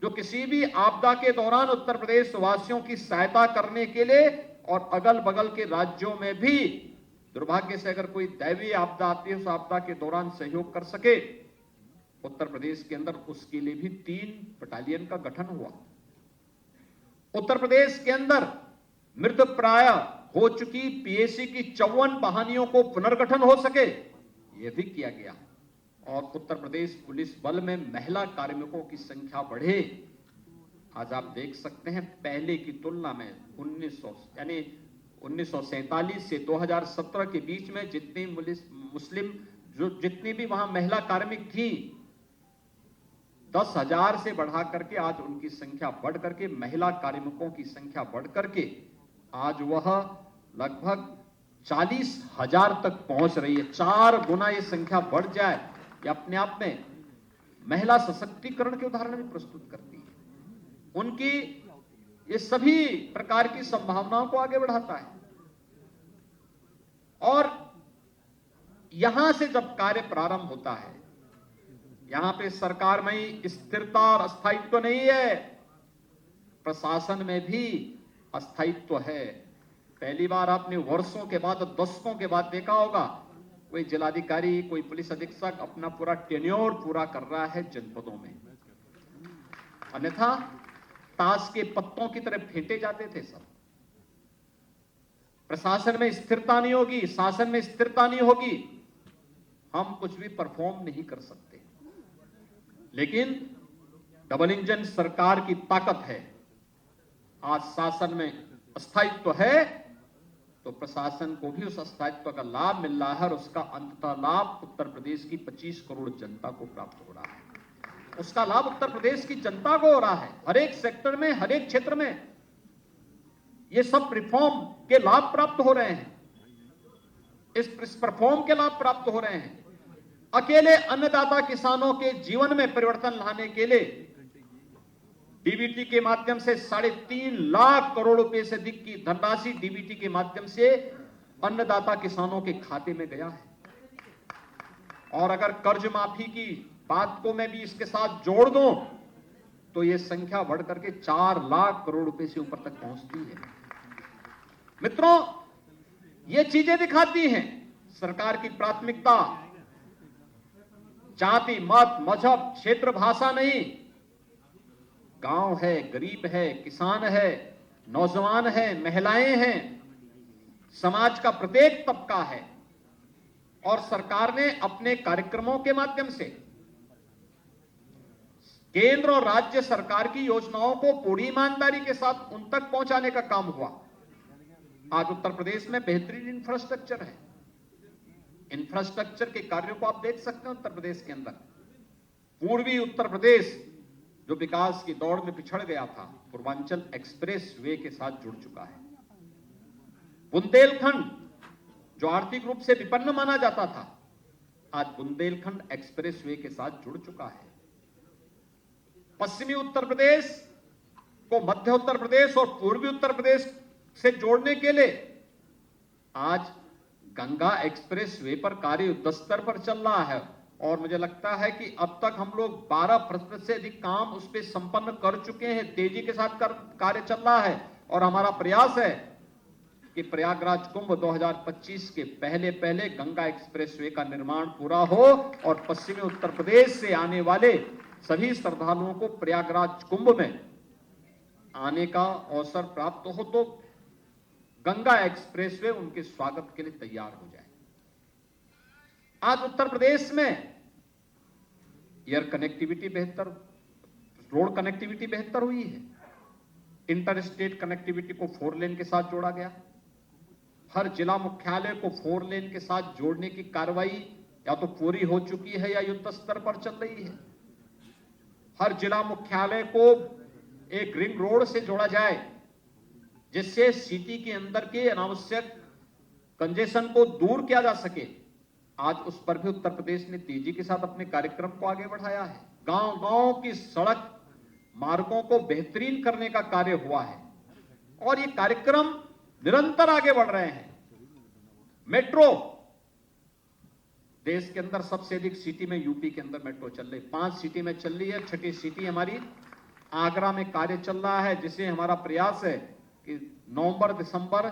जो किसी भी आपदा के दौरान उत्तर प्रदेश वासियों की सहायता करने के लिए और अगल बगल के राज्यों में भी दुर्भाग्य से अगर कोई दैवीय आपदा आती है, उस आपदा के दौरान सहयोग कर सके। उत्तर प्रदेश के अंदर उसके लिए भी 3 बटालियन का गठन हुआ। उत्तर प्रदेश के अंदर मृतप्राय हो चुकी पीएसी की 54 वाहिनियों को पुनर्गठन हो सके, यह भी किया गया। और उत्तर प्रदेश पुलिस बल में महिला कार्मिकों की संख्या बढ़े। आज आप देख सकते हैं पहले की तुलना में 1947 से 2017 के बीच में जितनी जितनी भी वहां महिला कार्मिक थी, 10,000 से बढ़ा करके आज उनकी संख्या बढ़ करके, महिला कार्मिकों की संख्या बढ़ करके आज वह लगभग 40,000 तक पहुंच रही है। 4 गुना ये संख्या बढ़ जाए, ये अपने आप में महिला सशक्तिकरण के उदाहरण भी प्रस्तुत करती है। उनकी ये सभी प्रकार की संभावनाओं को आगे बढ़ाता है। और यहां से जब कार्य प्रारंभ होता है, यहां पे सरकार में स्थिरता और अस्थायित्व नहीं है, प्रशासन में भी अस्थायित्व है। पहली बार आपने वर्षों के बाद, दशकों के बाद देखा होगा, कोई जिलाधिकारी, कोई पुलिस अधीक्षक अपना पूरा टेन्योर पूरा कर रहा है जनपदों में। अन्यथा ताश के पत्तों की तरह फेंटे जाते थे सब। प्रशासन में स्थिरता नहीं होगी, शासन में स्थिरता नहीं होगी, हम कुछ भी परफॉर्म नहीं कर सकते। लेकिन डबल इंजन सरकार की ताकत है। आज शासन में अस्थायित्व है तो प्रशासन को भी उस अस्थायित्व का लाभ मिल रहा है और उसका अंततः लाभ उत्तर प्रदेश की 25 करोड़ जनता को प्राप्त हो रहा है। उसका लाभ उत्तर प्रदेश की जनता को हो रहा है। हर एक सेक्टर में, हर एक क्षेत्र में ये सब रिफॉर्म के लाभ प्राप्त हो रहे हैं, इस परफॉर्म के लाभ प्राप्त हो रहे हैं। अकेले अन्नदाता किसानों के जीवन में परिवर्तन लाने के लिए डीबीटी के माध्यम से 3.5 लाख करोड़ रुपए से अधिक की धनराशि डीबीटी के माध्यम से अन्नदाता किसानों के खाते में गया है। और अगर कर्ज माफी की बात को मैं भी इसके साथ जोड़ दूं तो यह संख्या बढ़कर के 4 लाख करोड़ रुपए से ऊपर तक पहुंचती है। मित्रों, ये चीजें दिखाती हैं सरकार की प्राथमिकता जाति, मत, मजहब, क्षेत्र, भाषा नहीं। गांव है, गरीब है, किसान है, नौजवान है, महिलाएं हैं, समाज का प्रत्येक तबका है। और सरकार ने अपने कार्यक्रमों के माध्यम से केंद्र और राज्य सरकार की योजनाओं को पूरी ईमानदारी के साथ उन तक पहुंचाने का काम हुआ। आज उत्तर प्रदेश में बेहतरीन इंफ्रास्ट्रक्चर है। इंफ्रास्ट्रक्चर के कार्यों को आप देख सकते हैं उत्तर प्रदेश के अंदर। पूर्वी उत्तर प्रदेश जो विकास की दौड़ में पिछड़ गया था, पूर्वांचल एक्सप्रेस वे के साथ जुड़ चुका है। बुंदेलखंड जो आर्थिक रूप से विपन्न माना जाता था, आज बुंदेलखंड एक्सप्रेस वे के साथ जुड़ चुका है। पश्चिमी उत्तर प्रदेश को मध्य उत्तर प्रदेश और पूर्वी उत्तर प्रदेश से जोड़ने के लिए आज गंगा एक्सप्रेस वे पर कार्य युद्ध स्तर पर चल रहा है। और मुझे लगता है कि अब तक हम लोग 12% से अधिक काम उस पर संपन्न कर चुके हैं। तेजी के साथ कार्य चल रहा है और हमारा प्रयास है कि प्रयागराज कुंभ 2025 के पहले पहले गंगा एक्सप्रेस वे का निर्माण पूरा हो और पश्चिमी उत्तर प्रदेश से आने वाले सभी श्रद्धालुओं को प्रयागराज कुंभ में आने का अवसर प्राप्त हो तो गंगा एक्सप्रेस वे उनके स्वागत के लिए तैयार हो जाए। आज उत्तर प्रदेश में एयर कनेक्टिविटी बेहतर, रोड कनेक्टिविटी बेहतर हुई है। इंटर स्टेट कनेक्टिविटी को 4 लेन के साथ जोड़ा गया। हर जिला मुख्यालय को 4 लेन के साथ जोड़ने की कार्रवाई या तो पूरी हो चुकी है या युद्ध स्तर पर चल रही है। हर जिला मुख्यालय को एक रिंग रोड से जोड़ा जाए जिससे सिटी के अंदर के अनावश्यक कंजेशन को दूर किया जा सके। आज उस पर भी उत्तर प्रदेश ने तेजी के साथ अपने कार्यक्रम को आगे बढ़ाया है। गांव-गांव की सड़क मार्गों को बेहतरीन करने का कार्य हुआ है और ये कार्यक्रम निरंतर आगे बढ़ रहे हैं। मेट्रो देश के अंदर सबसे अधिक सिटी में यूपी के अंदर मेट्रो चल रही, 5 सिटी में चल रही है। 6ठी सिटी हमारी आगरा में कार्य चल रहा है, जिसे हमारा प्रयास है कि नवंबर दिसंबर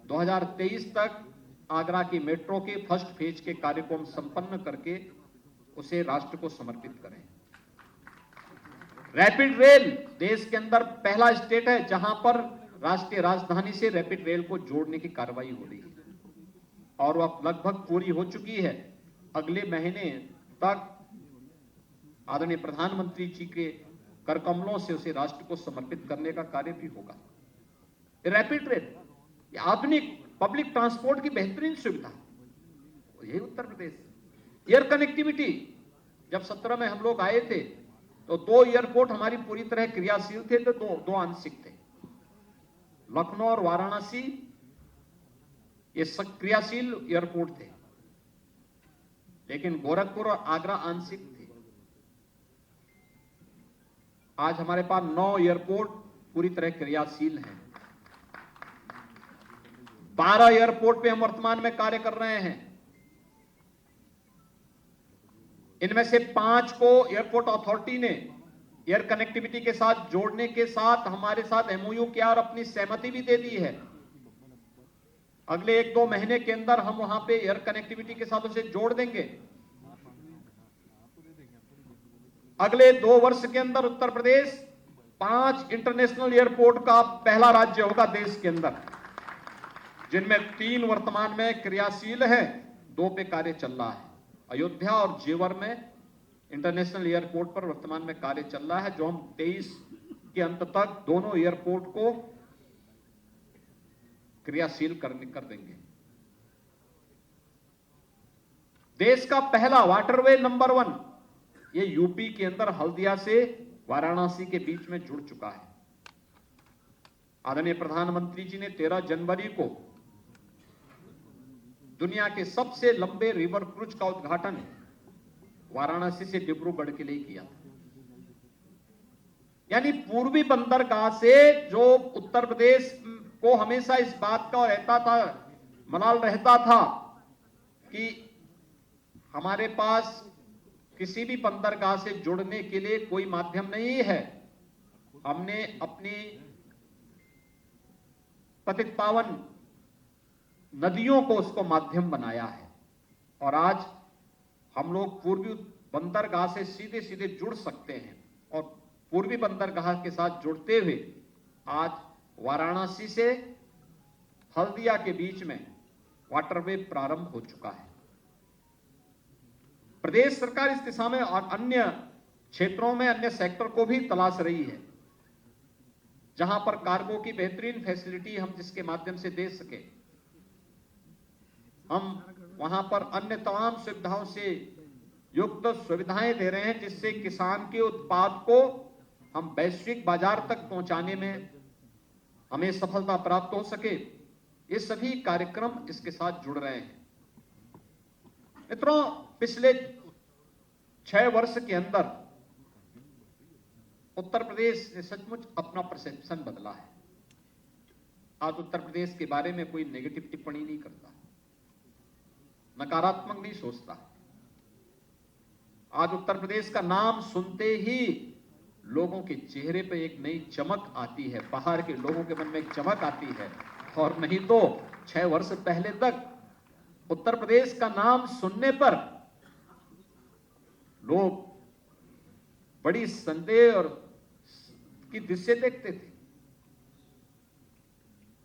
2023 तक आगरा की मेट्रो के फर्स्ट फेज के कार्य को हम संपन्न करके उसे राष्ट्र को समर्पित करें। रैपिड रेल देश के अंदर पहला स्टेट है जहां पर राष्ट्रीय राजधानी से रैपिड रेल को जोड़ने की कार्रवाई हो रही है और वह लगभग पूरी हो चुकी है। अगले महीने तक आदरणीय प्रधानमंत्री जी के कर कमलों से उसे राष्ट्र को समर्पित करने का कार्य भी होगा। रैपिड रेल, आधुनिक पब्लिक ट्रांसपोर्ट की बेहतरीन सुविधा, यही उत्तर प्रदेश। एयर कनेक्टिविटी, जब 17 में हम लोग आए थे तो 2 एयरपोर्ट हमारी पूरी तरह क्रियाशील थे, तो दो आंशिक थे। लखनऊ और वाराणसी ये सक्रियाशील एयरपोर्ट थे, लेकिन गोरखपुर और आगरा आंशिक थे। आज हमारे पास 9 एयरपोर्ट पूरी तरह क्रियाशील हैं। 12 एयरपोर्ट पे हम वर्तमान में कार्य कर रहे हैं। इनमें से 5 को एयरपोर्ट अथॉरिटी ने एयर कनेक्टिविटी के साथ जोड़ने के साथ हमारे साथ एमओयू किया और अपनी सहमति भी दे दी है। अगले 1-2 महीने के अंदर हम वहां पे एयर कनेक्टिविटी के साथ उसे जोड़ देंगे। अगले 2 वर्ष के अंदर उत्तर प्रदेश 5 इंटरनेशनल एयरपोर्ट का पहला राज्य होगा देश के अंदर, जिनमें 3 वर्तमान में क्रियाशील है, 2 पे कार्य चल रहा है। अयोध्या और जेवर में इंटरनेशनल एयरपोर्ट पर वर्तमान में कार्य चल रहा है, जो हम 23 के अंत तक दोनों एयरपोर्ट को क्रियाशील कर देंगे। देश का पहला वाटरवे नंबर 1 ये यूपी के अंदर हल्दिया से वाराणसी के बीच में जुड़ चुका है। आदरणीय प्रधानमंत्री जी ने 13 जनवरी को दुनिया के सबसे लंबे रिवर क्रूज का उद्घाटन वाराणसी से डिब्रूगढ़ के लिए किया। यानी पूर्वी बंदरगाह से जो उत्तर प्रदेश को हमेशा इस बात का रहता था, मलाल रहता था कि हमारे पास किसी भी बंदरगाह से जुड़ने के लिए कोई माध्यम नहीं है। हमने अपनी पतित पावन नदियों को उसको माध्यम बनाया है और आज हम लोग पूर्वी बंदरगाह से सीधे सीधे जुड़ सकते हैं और पूर्वी बंदरगाह के साथ जुड़ते हुए आज वाराणसी से हल्दिया के बीच में वाटरवे प्रारंभ हो चुका है। प्रदेश सरकार इस दिशा में और अन्य क्षेत्रों में अन्य सेक्टर को भी तलाश रही है, जहां पर कार्गो की बेहतरीन फैसिलिटी हम जिसके माध्यम से दे सके। हम वहां पर अन्य तमाम सुविधाओं से युक्त सुविधाएं दे रहे हैं, जिससे किसान के उत्पाद को हम वैश्विक बाजार तक पहुंचाने में हमें सफलता प्राप्त हो सके। ये सभी कार्यक्रम इसके साथ जुड़ रहे हैं। मित्रों, पिछले 6 वर्ष के अंदर उत्तर प्रदेश ने सचमुच अपना परसेप्शन बदला है। आज उत्तर प्रदेश के बारे में कोई नेगेटिव टिप्पणी नहीं करता, नकारात्मक नहीं सोचता। आज उत्तर प्रदेश का नाम सुनते ही लोगों के चेहरे पे एक नई चमक आती है, बाहर के लोगों के मन में एक चमक आती है। और नहीं तो 6 वर्ष पहले तक उत्तर प्रदेश का नाम सुनने पर लोग बड़ी संदेह और की दृष्टि देखते थे।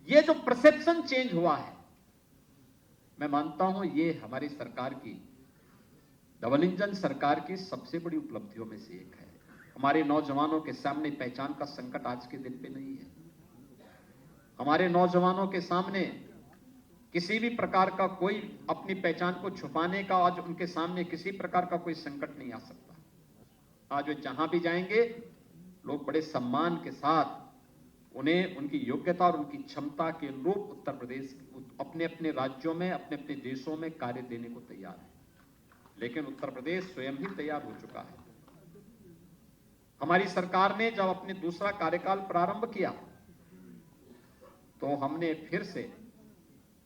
ये जो परसेप्शन चेंज हुआ है, मैं मानता हूं ये हमारी सरकार की, डबल इंजन सरकार की सबसे बड़ी उपलब्धियों में से एक है। हमारे नौजवानों के सामने पहचान का संकट आज के दिन पे नहीं है। हमारे नौजवानों के सामने किसी भी प्रकार का कोई अपनी पहचान को छुपाने का आज उनके सामने किसी प्रकार का कोई संकट नहीं आ सकता। आज वे जहां भी जाएंगे लोग बड़े सम्मान के साथ उन्हें उनकी योग्यता और उनकी क्षमता के अनुरूप उत्तर प्रदेश अपने अपने राज्यों में अपने अपने देशों में कार्य देने को तैयार है। लेकिन उत्तर प्रदेश स्वयं ही तैयार हो चुका है। हमारी सरकार ने जब अपने दूसरा कार्यकाल प्रारंभ किया तो हमने फिर से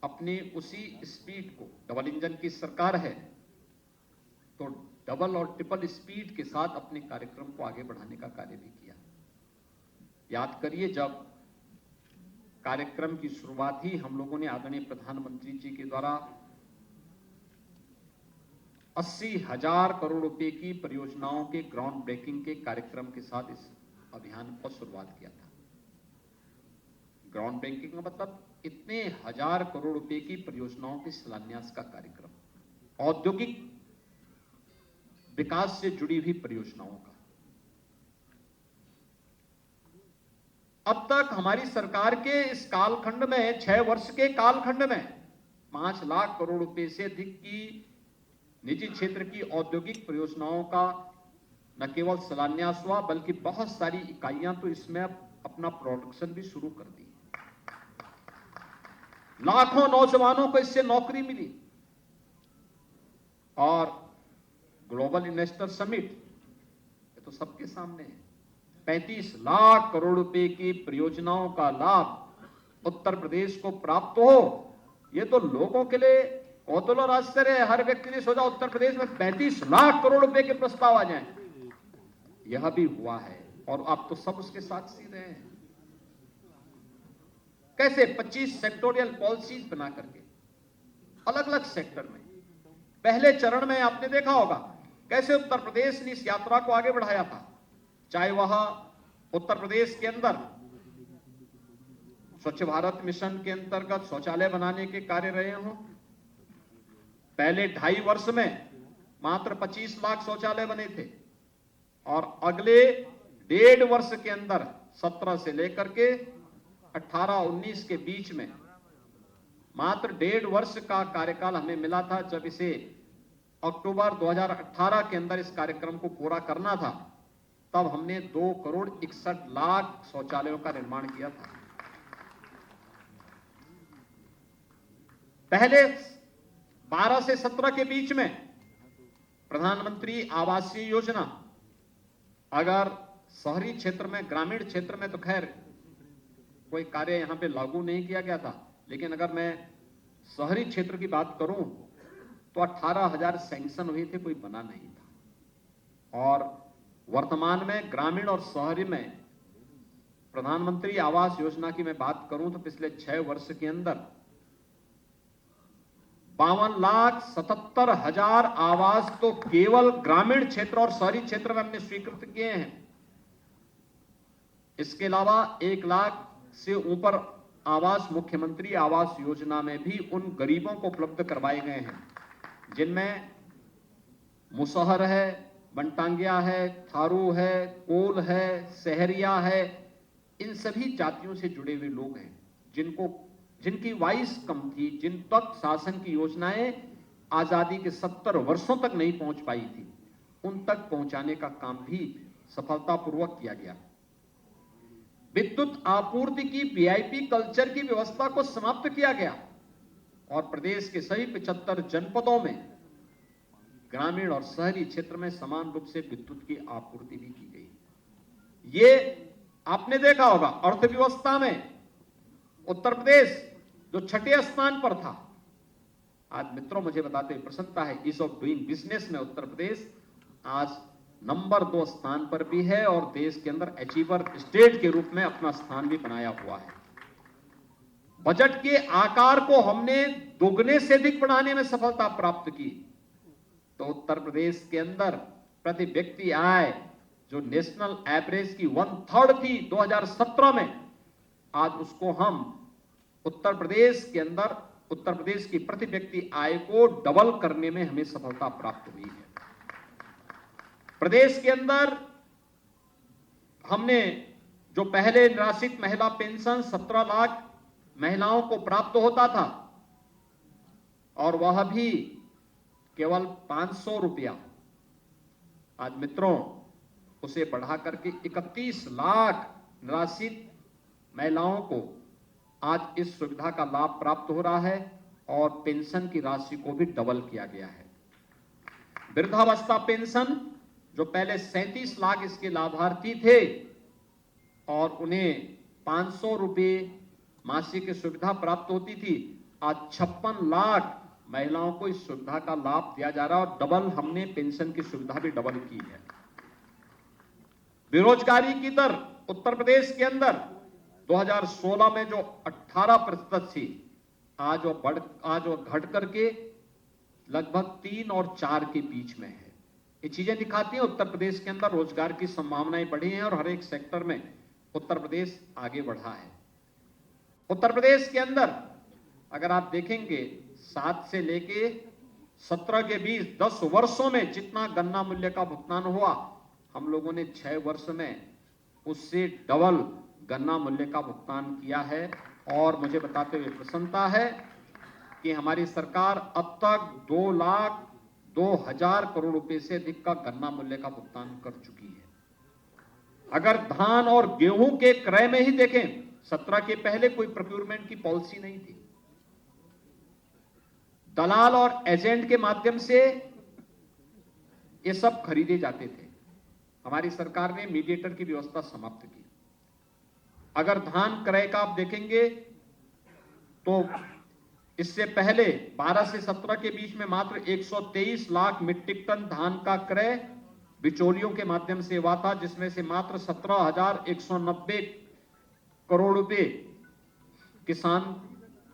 अपनी उसी स्पीड को, डबल इंजन की सरकार है, तो डबल और ट्रिपल स्पीड के साथ अपने कार्यक्रम को आगे बढ़ाने का कार्य भी किया। याद करिए, जब कार्यक्रम की शुरुआत ही हम लोगों ने आदरणीय प्रधानमंत्री जी के द्वारा 80,000 करोड़ रुपए की परियोजनाओं के ग्राउंड ब्रेकिंग के कार्यक्रम के साथ इस अभियान को शुरुआत किया था। ग्राउंड ब्रेकिंग का मतलब इतने 1000 करोड़ रुपए की परियोजनाओं के शिलान्यास का कार्यक्रम, औद्योगिक विकास से जुड़ी हुई परियोजनाओं का। अब तक हमारी सरकार के इस कालखंड में, 6 वर्ष के कालखंड में 5 लाख करोड़ रुपए से अधिक की निजी क्षेत्र की औद्योगिक परियोजनाओं का न केवल शिलान्यास हुआ, बल्कि बहुत सारी इकाइयां तो इसमें अपना प्रोडक्शन भी शुरू कर दी। लाखों नौजवानों को इससे नौकरी मिली। और ग्लोबल इन्वेस्टर समिट, ये तो सबके सामने है। 35 लाख करोड़ रुपए की परियोजनाओं का लाभ उत्तर प्रदेश को प्राप्त हो, ये तो लोगों के लिए कौतूहल और आश्चर्य है। हर व्यक्ति ने सोचा उत्तर प्रदेश में 35 लाख करोड़ रुपए के प्रस्ताव आ जाएं। यह भी हुआ है और आप तो सब उसके साक्षी रहे हैं। कैसे 25 सेक्टोरियल पॉलिसीज बना करके अलग अलग सेक्टर में, पहले चरण में आपने देखा होगा कैसे उत्तर प्रदेश ने इस यात्रा को आगे बढ़ाया था। चाहे वह उत्तर प्रदेश के अंदर स्वच्छ भारत मिशन के अंतर्गत शौचालय बनाने के कार्य रहे हों। पहले 2.5 वर्ष में मात्र 25 लाख शौचालय बने थे और अगले 1.5 वर्ष के अंदर 17 से लेकर के 18-19 के बीच में मात्र 1.5 वर्ष का कार्यकाल हमें मिला था। जब इसे अक्टूबर 2018 के अंदर इस कार्यक्रम को पूरा करना था, तब हमने 2 करोड़ 61 लाख शौचालयों का निर्माण किया था। पहले 12 से 17 के बीच में प्रधानमंत्री आवासीय योजना, अगर शहरी क्षेत्र में, ग्रामीण क्षेत्र में तो खैर कोई कार्य यहां पे लागू नहीं किया गया था, लेकिन अगर मैं शहरी क्षेत्र की बात करूं तो 18,000 सैंक्शन हुए थे, कोई बना नहीं था। और वर्तमान में ग्रामीण और शहरी में प्रधानमंत्री आवास योजना की मैं बात करूं तो पिछले 6 वर्ष के अंदर 52,77,000 आवास तो केवल ग्रामीण क्षेत्र और शहरी क्षेत्र में हमने स्वीकृत किए हैं। इसके अलावा 1 लाख से ऊपर आवास मुख्यमंत्री आवास योजना में भी उन गरीबों को उपलब्ध करवाए गए हैं जिनमें मुसहर है, बनटांगिया है, थारू है, कोल है, सहरिया है। इन सभी जातियों से जुड़े हुए लोग हैं जिनकी वाइस कम थी, जिन तक शासन की योजनाएं आजादी के 70 वर्षों तक नहीं पहुंच पाई थी, उन तक पहुंचाने का काम भी सफलतापूर्वक किया गया। विद्युत आपूर्ति की वीआईपी कल्चर की व्यवस्था को समाप्त किया गया और प्रदेश के सभी 75 जनपदों में ग्रामीण और शहरी क्षेत्र में समान रूप से विद्युत की आपूर्ति भी की गई। ये आपने देखा होगा, अर्थव्यवस्था में उत्तर प्रदेश जो 6ठे स्थान पर था, आज मित्रों मुझे बताते हुए प्रसन्नता है, ईज ऑफ डूइंग बिजनेस में उत्तर प्रदेश आज नंबर 2 स्थान पर भी है और देश के अंदर अचीवर स्टेट के रूप में अपना स्थान भी बनाया हुआ है। बजट के आकार को हमने दोगुने से अधिक बढ़ाने में सफलता प्राप्त की। तो उत्तर प्रदेश के अंदर प्रति व्यक्ति आय जो नेशनल एवरेज की 1/3 थी 2017 में, आज उसको हम उत्तर प्रदेश के अंदर, उत्तर प्रदेश की प्रति व्यक्ति आय को डबल करने में हमें सफलता प्राप्त हुई है। प्रदेश के अंदर हमने जो पहले निराश्रित महिला पेंशन 17 लाख महिलाओं को प्राप्त होता था और वह भी केवल 500 रुपया, आज मित्रों उसे बढ़ा करके 31 लाख निराश्रित महिलाओं को आज इस सुविधा का लाभ प्राप्त हो रहा है और पेंशन की राशि को भी डबल किया गया है। वृद्धावस्था पेंशन जो पहले 37 लाख इसके लाभार्थी थे और उन्हें 500 रुपये मासिक की सुविधा प्राप्त होती थी, आज 56 लाख महिलाओं को इस सुविधा का लाभ दिया जा रहा है और डबल हमने पेंशन की सुविधा भी डबल की है। बेरोजगारी की दर उत्तर प्रदेश के अंदर 2016 में जो 18% थी, आज वो घट करके लगभग 3 और 4 के बीच में है। ये चीजें दिखाती हैं उत्तर प्रदेश के अंदर रोजगार की संभावनाएं बढ़ी हैं और हर एक सेक्टर में उत्तर प्रदेश आगे बढ़ा है। उत्तर प्रदेश के अंदर अगर आप देखेंगे 7 से लेके 17 के बीच 10 वर्षों में जितना गन्ना मूल्य का भुगतान हुआ, हम लोगों ने 6 वर्ष में उससे डबल गन्ना मूल्य का भुगतान किया है। और मुझे बताते हुए प्रसन्नता है कि हमारी सरकार अब तक 2,02,000 करोड़ रुपए से अधिक का गन्ना मूल्य का भुगतान कर चुकी है। अगर धान और गेहूं के क्रय में ही देखें, 17 के पहले कोई प्रोक्योरमेंट की पॉलिसी नहीं थी। दलाल और एजेंट के माध्यम से ये सब खरीदे जाते थे। हमारी सरकार ने मीडिएटर की व्यवस्था समाप्त की। अगर धान क्रय का आप देखेंगे तो इससे पहले 12 से 17 के बीच में मात्र 123 लाख मीट्रिक टन धान का क्रय बिचौलियों के माध्यम से हुआ था, जिसमें से मात्र 17,190 करोड़ रुपए किसान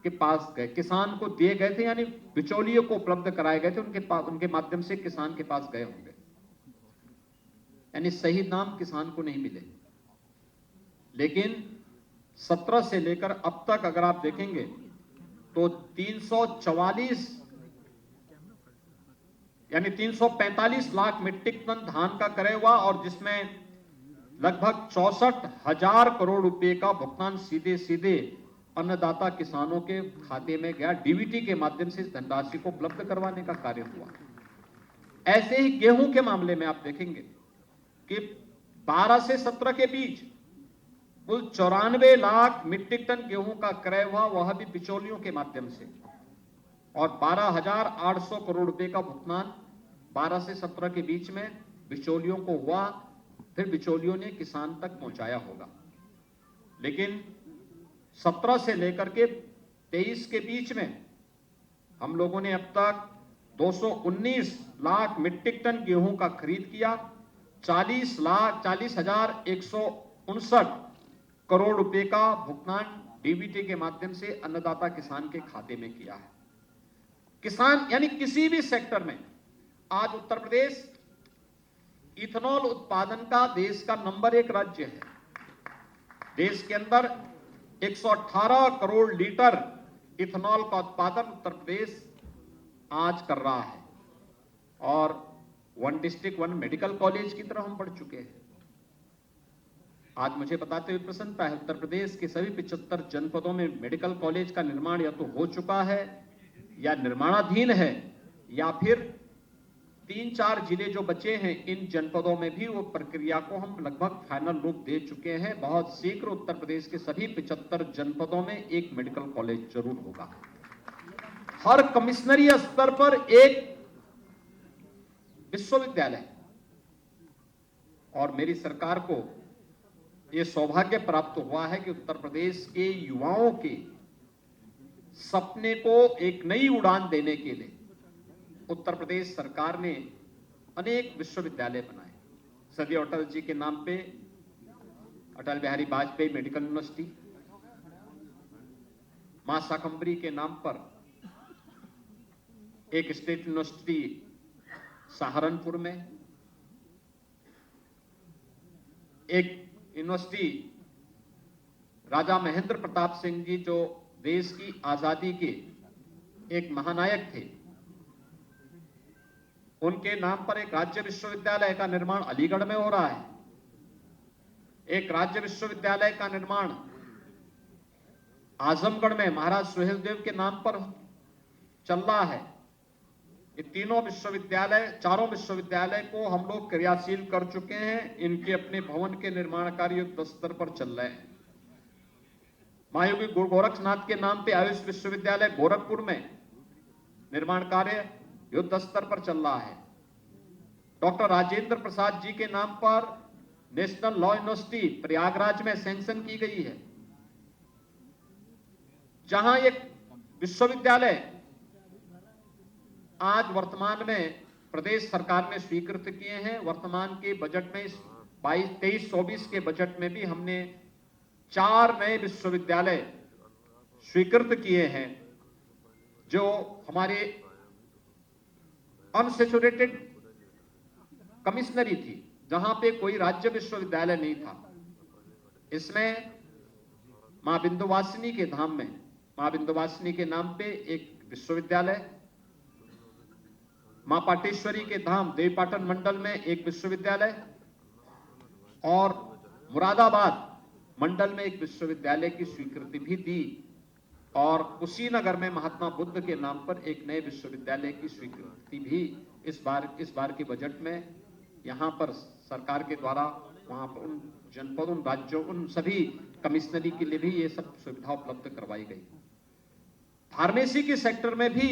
के पास गए, किसान को दिए गए थे, यानी बिचौलियों को उपलब्ध कराए गए थे, उनके माध्यम से किसान के पास गए होंगे, यानी सही दाम किसान को नहीं मिले। लेकिन 17 से लेकर अब तक अगर आप देखेंगे तो 344 यानी 345 लाख मीट्रिक टन धान का क्रय हुआ और जिसमें लगभग 64,000 करोड़ रुपए का भुगतान सीधे सीधे अन्नदाता किसानों के खाते में गया। डीबीटी के माध्यम से इस धनराशि को उपलब्ध करवाने का कार्य हुआ। ऐसे ही गेहूं के मामले में आप देखेंगे कि 12 से 17 के बीच कुल 94 लाख मीट्रिक टन गेहूं का क्रय हुआ, वह भी बिचौलियों के माध्यम से, और 12,800 करोड़ रुपए का भुगतान 12 से 17 के बीच में बिचौलियों को हुआ, फिर बिचौलियों ने किसान तक पहुंचाया होगा। लेकिन 17 से लेकर के 23 के बीच में हम लोगों ने अब तक 219 लाख मीट्रिक टन गेहूं का खरीद किया, 40,159 करोड़ रुपए का भुगतान डीबीटी के माध्यम से अन्नदाता किसान के खाते में किया है। किसान यानी किसी भी सेक्टर में आज उत्तर प्रदेश इथेनॉल उत्पादन का देश का नंबर 1 राज्य है। देश के अंदर 118 करोड़ लीटर इथेनॉल का उत्पादन उत्तर प्रदेश आज कर रहा है और 1 डिस्ट्रिक्ट 1 मेडिकल कॉलेज की तरफ हम बढ़ चुके हैं। आज मुझे बताते हुए प्रसन्नता है, उत्तर प्रदेश के सभी 75 जनपदों में मेडिकल कॉलेज का निर्माण या तो हो चुका है या निर्माणाधीन है, या फिर 3-4 जिले जो बचे हैं इन जनपदों में भी वो प्रक्रिया को हम लगभग फाइनल रूप दे चुके हैं। बहुत शीघ्र उत्तर प्रदेश के सभी 75 जनपदों में एक मेडिकल कॉलेज जरूर होगा। हर कमिश्नरी स्तर पर एक विश्वविद्यालय, और मेरी सरकार को यह सौभाग्य प्राप्त हुआ है कि उत्तर प्रदेश के युवाओं के सपने को एक नई उड़ान देने के लिए उत्तर प्रदेश सरकार ने अनेक विश्वविद्यालय बनाए। सदैव अटल जी के नाम पे अटल बिहारी वाजपेयी मेडिकल यूनिवर्सिटी, मां शाकंभरी के नाम पर एक स्टेट यूनिवर्सिटी सहारनपुर में, एक यूनिवर्सिटी राजा महेंद्र प्रताप सिंह जी जो देश की आजादी के एक महानायक थे, उनके नाम पर एक राज्य विश्वविद्यालय का निर्माण अलीगढ़ में हो रहा है। एक राज्य विश्वविद्यालय का निर्माण आजमगढ़ में महाराज सुहेलदेव के नाम पर चल रहा है। ये तीनों विश्वविद्यालय, चारों विश्वविद्यालय को हम लोग क्रियाशील कर चुके हैं। इनके अपने भवन के निर्माण कार्य युद्ध स्तर पर चल रहे हैं। महायोगी गुरु गोरक्षनाथ के नाम पे आयुष विश्वविद्यालय गोरखपुर में निर्माण कार्य युद्ध स्तर पर चल रहा है। डॉक्टर राजेंद्र प्रसाद जी के नाम पर नेशनल लॉ यूनिवर्सिटी प्रयागराज में सैंक्शन की गई है, जहां एक विश्वविद्यालय आज वर्तमान में प्रदेश सरकार ने स्वीकृत किए हैं। वर्तमान के बजट में 23-24 के बजट में भी हमने 4 नए विश्वविद्यालय स्वीकृत किए हैं, जो हमारे अनसैचुरेटेड कमिश्नरी थी, जहां पे कोई राज्य विश्वविद्यालय नहीं था। इसमें मां विंध्यवासिनी के धाम में मां विंध्यवासिनी के नाम पे एक विश्वविद्यालय, मां पाटेश्वरी के धाम देवीपाटन मंडल में एक विश्वविद्यालय और मुरादाबाद मंडल में एक विश्वविद्यालय की स्वीकृति भी दी, और कुशीनगर में महात्मा बुद्ध के नाम पर एक नए विश्वविद्यालय की स्वीकृति भी इस बार के बजट में यहां पर सरकार के द्वारा वहां पर उन जनपदों, उन राज्यों, उन सभी कमिश्नरी के लिए भी ये सब सुविधा उपलब्ध करवाई गई। फार्मेसी के सेक्टर में भी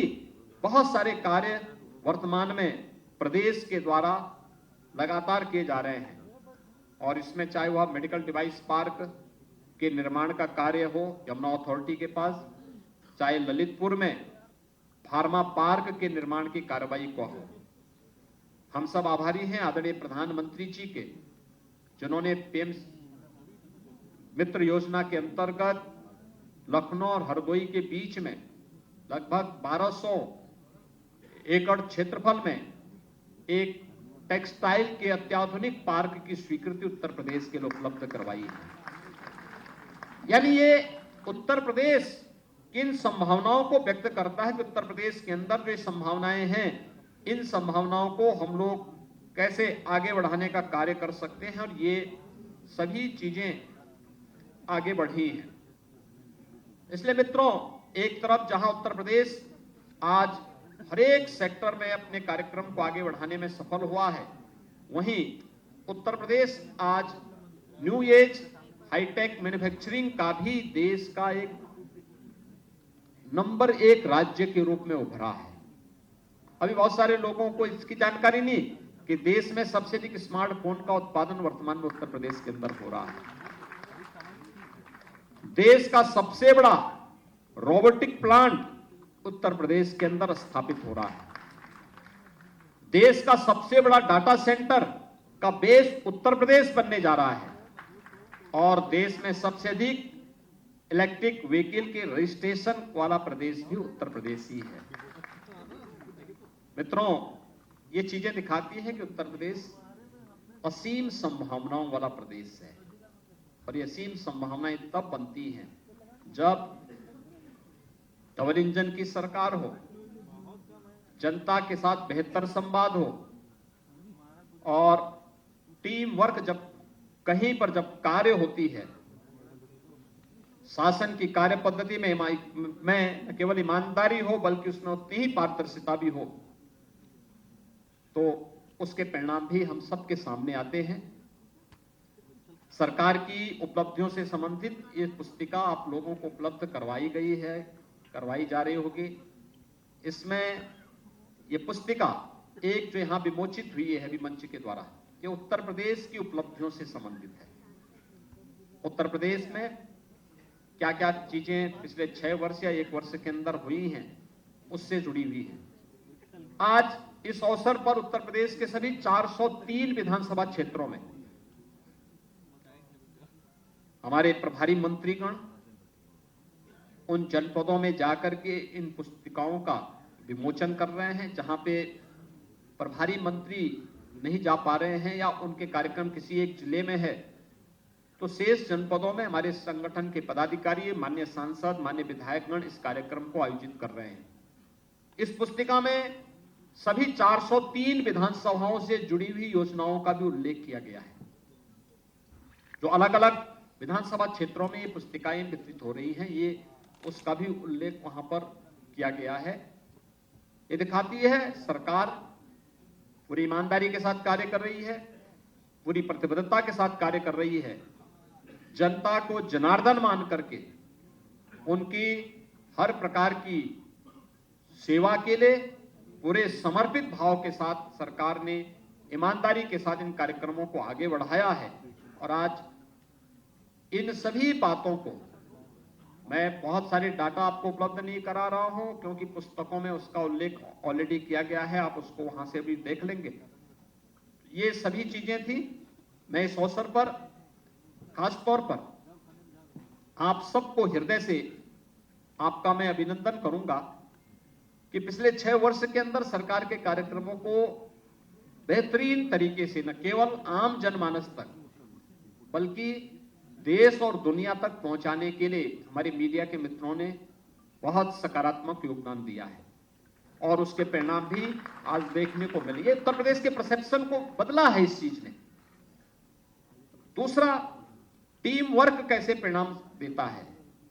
बहुत सारे कार्य वर्तमान में प्रदेश के द्वारा लगातार किए जा रहे हैं, और इसमें चाहे वह मेडिकल डिवाइस पार्क के निर्माण का कार्य हो यमुना अथॉरिटी के पास, चाहे ललितपुर में फार्मा पार्क के निर्माण की कार्रवाई को हो। हम सब आभारी हैं आदरणीय प्रधानमंत्री जी के, जिन्होंने पीएम मित्र योजना के अंतर्गत लखनऊ और हरदोई के बीच में लगभग 1200 एकड़ क्षेत्रफल में एक टेक्सटाइल के अत्याधुनिक पार्क की स्वीकृति उत्तर प्रदेश के लिए उपलब्ध करवाई है। यानी ये उत्तर प्रदेश किन संभावनाओं को व्यक्त करता है कि उत्तर प्रदेश के अंदर जो संभावनाएं हैं, इन संभावनाओं को हम लोग कैसे आगे बढ़ाने का कार्य कर सकते हैं, और ये सभी चीजें आगे बढ़ी हैं। इसलिए मित्रों, एक तरफ जहां उत्तर प्रदेश आज हर एक सेक्टर में अपने कार्यक्रम को आगे बढ़ाने में सफल हुआ है, वहीं उत्तर प्रदेश आज न्यू एज हाईटेक मैन्युफैक्चरिंग का भी देश का एक नंबर 1 राज्य के रूप में उभरा है। अभी बहुत सारे लोगों को इसकी जानकारी नहीं कि देश में सबसे अधिक स्मार्टफोन का उत्पादन वर्तमान में उत्तर प्रदेश के अंदर हो रहा है। देश का सबसे बड़ा रोबोटिक प्लांट उत्तर प्रदेश के अंदर स्थापित हो रहा है। देश का सबसे बड़ा डाटा सेंटर का बेस उत्तर प्रदेश बनने जा रहा है, और देश में सबसे अधिक इलेक्ट्रिक व्हीकल के रजिस्ट्रेशन वाला प्रदेश भी उत्तर प्रदेश ही है। मित्रों, ये चीजें दिखाती हैं कि उत्तर प्रदेश असीम संभावनाओं वाला प्रदेश है, और ये असीम संभावनाएं तब बनती हैं जब डबल इंजन की सरकार हो, जनता के साथ बेहतर संवाद हो, और टीम वर्क जब कहीं पर जब कार्य होती है, शासन की कार्य पद्धति में न केवल ईमानदारी हो बल्कि उसमें उतनी ही पारदर्शिता भी हो, तो उसके परिणाम भी हम सबके सामने आते हैं। सरकार की उपलब्धियों से संबंधित ये पुस्तिका आप लोगों को उपलब्ध करवाई जा रही होगी। इसमें ये पुस्तिका एक जो यहां विमोचित हुई है अभी मंच के द्वारा, ये उत्तर प्रदेश की उपलब्धियों से संबंधित है। उत्तर प्रदेश में क्या क्या चीजें पिछले 6 वर्ष या 1 वर्ष के अंदर हुई हैं, उससे जुड़ी हुई है। आज इस अवसर पर उत्तर प्रदेश के सभी 403 विधानसभा क्षेत्रों में हमारे प्रभारी मंत्रीगण उन जनपदों में जाकर के इन पुस्तिकाओं का विमोचन कर रहे हैं, जहां पे प्रभारी मंत्री नहीं जा पा रहे हैं या उनके कार्यक्रम किसी एक जिले में है, तो शेष जनपदों में हमारे संगठन के पदाधिकारी, माननीय सांसद, माननीय विधायकगण इस कार्यक्रम को आयोजित कर रहे हैं। इस पुस्तिका में सभी 403 विधानसभाओं से जुड़ी हुई योजनाओं का भी उल्लेख किया गया है। जो अलग अलग विधानसभा क्षेत्रों में ये पुस्तिकाएं वितरित हो रही हैं, ये उसका भी उल्लेख वहां पर किया गया है। ये दिखाती है सरकार पूरी ईमानदारी के साथ कार्य कर रही है, पूरी प्रतिबद्धता के साथ कार्य कर रही है, जनता को जनार्दन मान करके उनकी हर प्रकार की सेवा के लिए पूरे समर्पित भाव के साथ सरकार ने ईमानदारी के साथ इन कार्यक्रमों को आगे बढ़ाया है। और आज इन सभी बातों को मैं बहुत सारे डाटा आपको उपलब्ध नहीं करा रहा हूं क्योंकि पुस्तकों में उसका उल्लेख ऑलरेडी किया गया है, आप उसको वहां से भी देख लेंगे। ये सभी चीजें थी। मैं इस अवसर पर खास तौर पर आप सबको हृदय से आपका मैं अभिनंदन करूंगा कि पिछले 6 वर्ष के अंदर सरकार के कार्यक्रमों को बेहतरीन तरीके से न केवल आम जनमानस तक बल्कि देश और दुनिया तक पहुंचाने के लिए हमारे मीडिया के मित्रों ने बहुत सकारात्मक योगदान दिया है और उसके परिणाम भी आज देखने को मिले। ये उत्तर प्रदेश के परसेप्शन को बदला है इस चीज ने। दूसरा, टीम वर्क कैसे परिणाम देता है।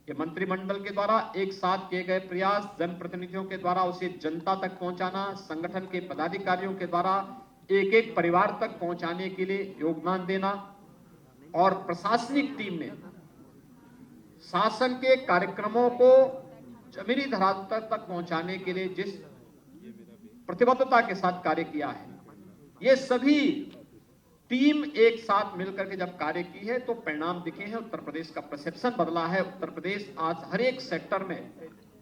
ये मंत्रिमंडल के द्वारा एक साथ किए गए प्रयास, जनप्रतिनिधियों के द्वारा उसे जनता तक पहुंचाना, संगठन के पदाधिकारियों के द्वारा एक एक परिवार तक पहुंचाने के लिए योगदान देना और प्रशासनिक टीम ने शासन के कार्यक्रमों को जमीनी धरातल तक पहुंचाने के लिए जिस प्रतिबद्धता के साथ कार्य किया है, ये सभी टीम एक साथ मिलकर के जब कार्य की है तो परिणाम दिखे हैं। उत्तर प्रदेश का परसेप्शन बदला है। उत्तर प्रदेश आज हर एक सेक्टर में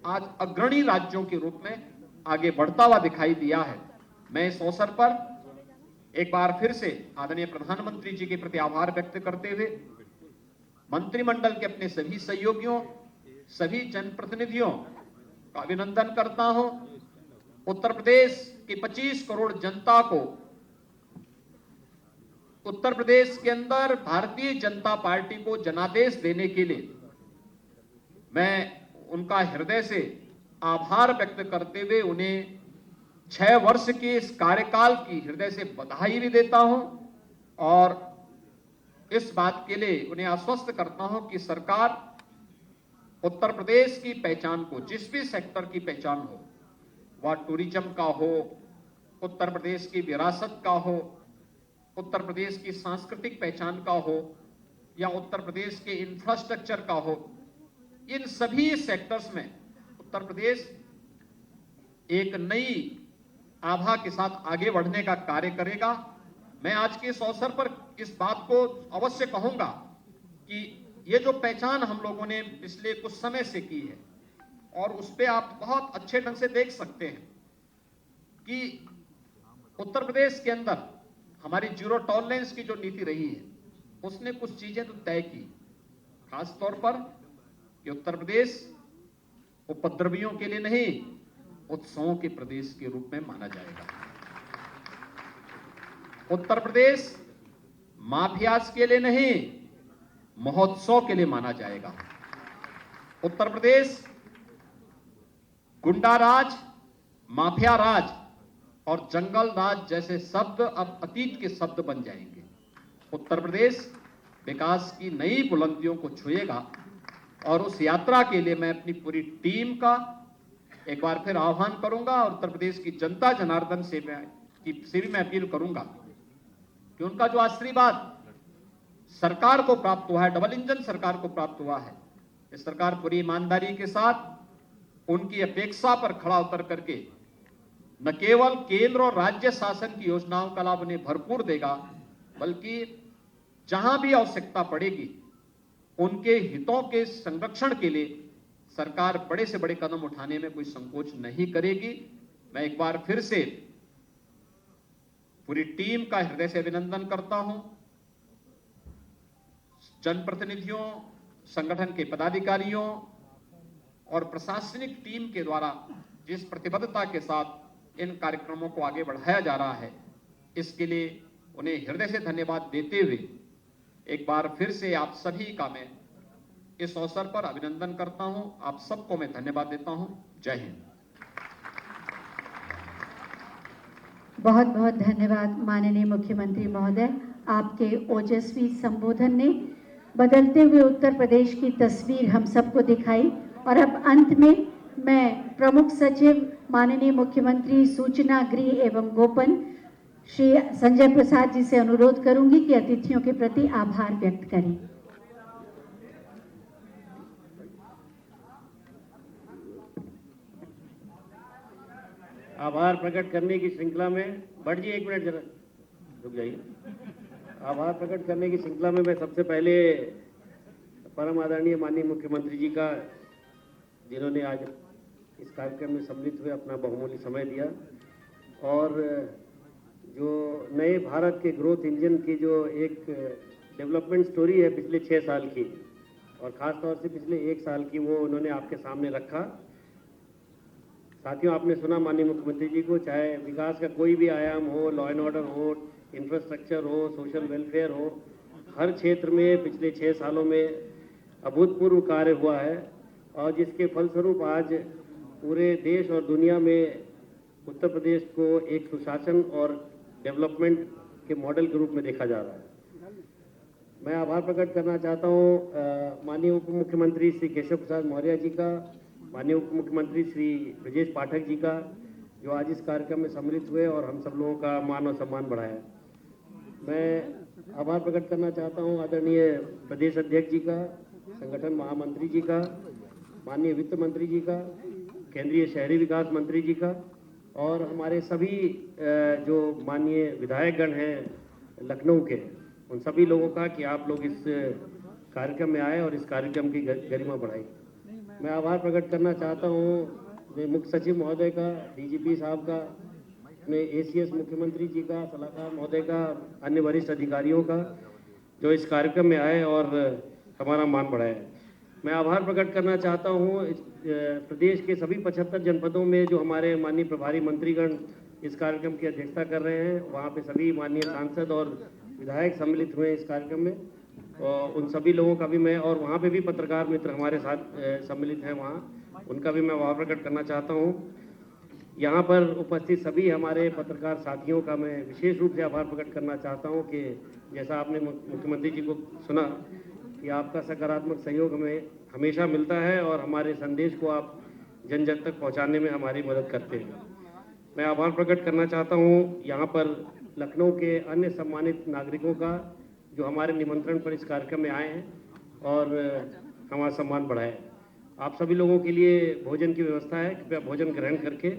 आज अग्रणी राज्यों के रूप में आगे बढ़ता हुआ दिखाई दिया है। मैं इस अवसर पर एक बार फिर से आदरणीय प्रधानमंत्री जी के प्रति आभार व्यक्त करते हुए मंत्रिमंडल के अपने सभी सहयोगियों, सभी जनप्रतिनिधियों का अभिनंदन करता हूं। उत्तर प्रदेश की 25 करोड़ जनता को उत्तर प्रदेश के अंदर भारतीय जनता पार्टी को जनादेश देने के लिए मैं उनका हृदय से आभार व्यक्त करते हुए उन्हें 6 वर्ष के इस कार्यकाल की हृदय से बधाई भी देता हूं और इस बात के लिए उन्हें आश्वस्त करता हूं कि सरकार उत्तर प्रदेश की पहचान को, जिस भी सेक्टर की पहचान हो, वह टूरिज्म का हो, उत्तर प्रदेश की विरासत का हो, उत्तर प्रदेश की सांस्कृतिक पहचान का हो या उत्तर प्रदेश के इंफ्रास्ट्रक्चर का हो, इन सभी सेक्टर्स में उत्तर प्रदेश एक नई आभा के साथ आगे बढ़ने का कार्य करेगा। मैं आज के इस अवसर पर इस बात को अवश्य कहूंगा कि ये जो पहचान हम लोगों ने पिछले कुछ समय से की है और उस पर आप बहुत अच्छे ढंग से देख सकते हैं कि उत्तर प्रदेश के अंदर हमारी जीरो टॉलरेंस की जो नीति रही है उसने कुछ चीजें तो तय की, खास तौर पर कि उत्तर प्रदेश उपद्रवियों के लिए नहीं, उत्सवों के प्रदेश के रूप में माना जाएगा। उत्तर प्रदेश माफियाज के लिए नहीं, महोत्सव के लिए माना जाएगा। उत्तर प्रदेश गुंडा राज, माफिया राज और जंगल राज जैसे शब्द अब अतीत के शब्द बन जाएंगे। उत्तर प्रदेश विकास की नई बुलंदियों को छुएगा और उस यात्रा के लिए मैं अपनी पूरी टीम का एक बार फिर आह्वान करूंगा और उत्तर प्रदेश की जनता जनार्दन से भी मैं अपील करूंगा कि उनका जो आशीर्वाद सरकार को प्राप्त हुआ है, डबल इंजन सरकार को प्राप्त हुआ है, इस सरकार पूरी ईमानदारी के साथ उनकी अपेक्षा पर खड़ा उतर करके न केवल केंद्र और राज्य शासन की योजनाओं का लाभ उन्हें भरपूर देगा, बल्कि जहां भी आवश्यकता पड़ेगी उनके हितों के संरक्षण के लिए सरकार बड़े से बड़े कदम उठाने में कोई संकोच नहीं करेगी। मैं एक बार फिर से पूरी टीम का हृदय से अभिनंदन करता हूं। जनप्रतिनिधियों, संगठन के पदाधिकारियों और प्रशासनिक टीम के द्वारा जिस प्रतिबद्धता के साथ इन कार्यक्रमों को आगे बढ़ाया जा रहा है, इसके लिए उन्हें हृदय से धन्यवाद देते हुए एक बार फिर से आप सभी का मैं इस अवसर पर अभिनंदन करता हूं। आप सबको मैं धन्यवाद देता हूं। जय हिंद। बहुत बहुत धन्यवाद माननीय मुख्यमंत्री महोदय। आपके ओजस्वी संबोधन ने बदलते हुए उत्तर प्रदेश की तस्वीर हम सबको दिखाई। और अब अंत में मैं प्रमुख सचिव माननीय मुख्यमंत्री सूचना, गृह एवं गोपन श्री संजय प्रसाद जी से अनुरोध करूंगी कि अतिथियों के प्रति आभार व्यक्त करें। आभार प्रकट करने की श्रृंखला में बढ़ जी, 1 मिनट जरा रुक जाइए। आभार प्रकट करने की श्रृंखला में मैं सबसे पहले परम आदरणीय माननीय मुख्यमंत्री जी का, जिन्होंने आज इस कार्यक्रम में सम्मिलित हुए अपना बहुमूल्य समय दिया, और जो नए भारत के ग्रोथ इंजन की जो एक डेवलपमेंट स्टोरी है पिछले 6 साल की, और ख़ास तौर से पिछले 1 साल की, वो उन्होंने आपके सामने रखा। साथियों, आपने सुना माननीय मुख्यमंत्री जी को, चाहे विकास का कोई भी आयाम हो, लॉ एंड ऑर्डर हो, इंफ्रास्ट्रक्चर हो, सोशल वेलफेयर हो, हर क्षेत्र में पिछले 6 सालों में अभूतपूर्व कार्य हुआ है, और जिसके फलस्वरूप आज पूरे देश और दुनिया में उत्तर प्रदेश को एक सुशासन और डेवलपमेंट के मॉडल के रूप में देखा जा रहा है। मैं आभार प्रकट करना चाहता हूँ माननीय उप मुख्यमंत्री श्री केशव प्रसाद मौर्य जी का, माननीय उप मुख्यमंत्री श्री ब्रजेश पाठक जी का, जो आज इस कार्यक्रम में सम्मिलित हुए और हम सब लोगों का मान और सम्मान बढ़ाया। मैं आभार प्रकट करना चाहता हूँ आदरणीय प्रदेश अध्यक्ष जी का, संगठन महामंत्री जी का, माननीय वित्त मंत्री जी का, केंद्रीय शहरी विकास मंत्री जी का, और हमारे सभी जो माननीय विधायकगण हैं लखनऊ के, उन सभी लोगों का कि आप लोग इस कार्यक्रम में आए और इस कार्यक्रम की गरिमा बढ़ाई। मैं आभार प्रकट करना चाहता हूँ मुख्य सचिव महोदय का, डीजीपी साहब का, अपने एसीएस मुख्यमंत्री जी का, सलाहकार महोदय का, अन्य वरिष्ठ अधिकारियों का, जो इस कार्यक्रम में आए और हमारा मान बढ़ाया। मैं आभार प्रकट करना चाहता हूँ प्रदेश के सभी 75 जनपदों में जो हमारे माननीय प्रभारी मंत्रीगण इस कार्यक्रम की अध्यक्षता कर रहे हैं, वहाँ पे सभी माननीय सांसद और विधायक सम्मिलित हुए इस कार्यक्रम में, और उन सभी लोगों का भी मैं, और वहाँ पे भी पत्रकार मित्र हमारे साथ सम्मिलित हैं वहाँ, उनका भी मैं आभार प्रकट करना चाहता हूँ। यहाँ पर उपस्थित सभी हमारे पत्रकार साथियों का मैं विशेष रूप से आभार प्रकट करना चाहता हूँ कि जैसा आपने मुख्यमंत्री जी को सुना कि आपका सकारात्मक सहयोग हमें हमेशा मिलता है और हमारे संदेश को आप जन जन तक पहुंचाने में हमारी मदद करते हैं। मैं आभार प्रकट करना चाहता हूं यहाँ पर लखनऊ के अन्य सम्मानित नागरिकों का, जो हमारे निमंत्रण पर इस कार्यक्रम में आए हैं और हमारा सम्मान बढ़ाए। आप सभी लोगों के लिए भोजन की व्यवस्था है, कृपया भोजन ग्रहण करके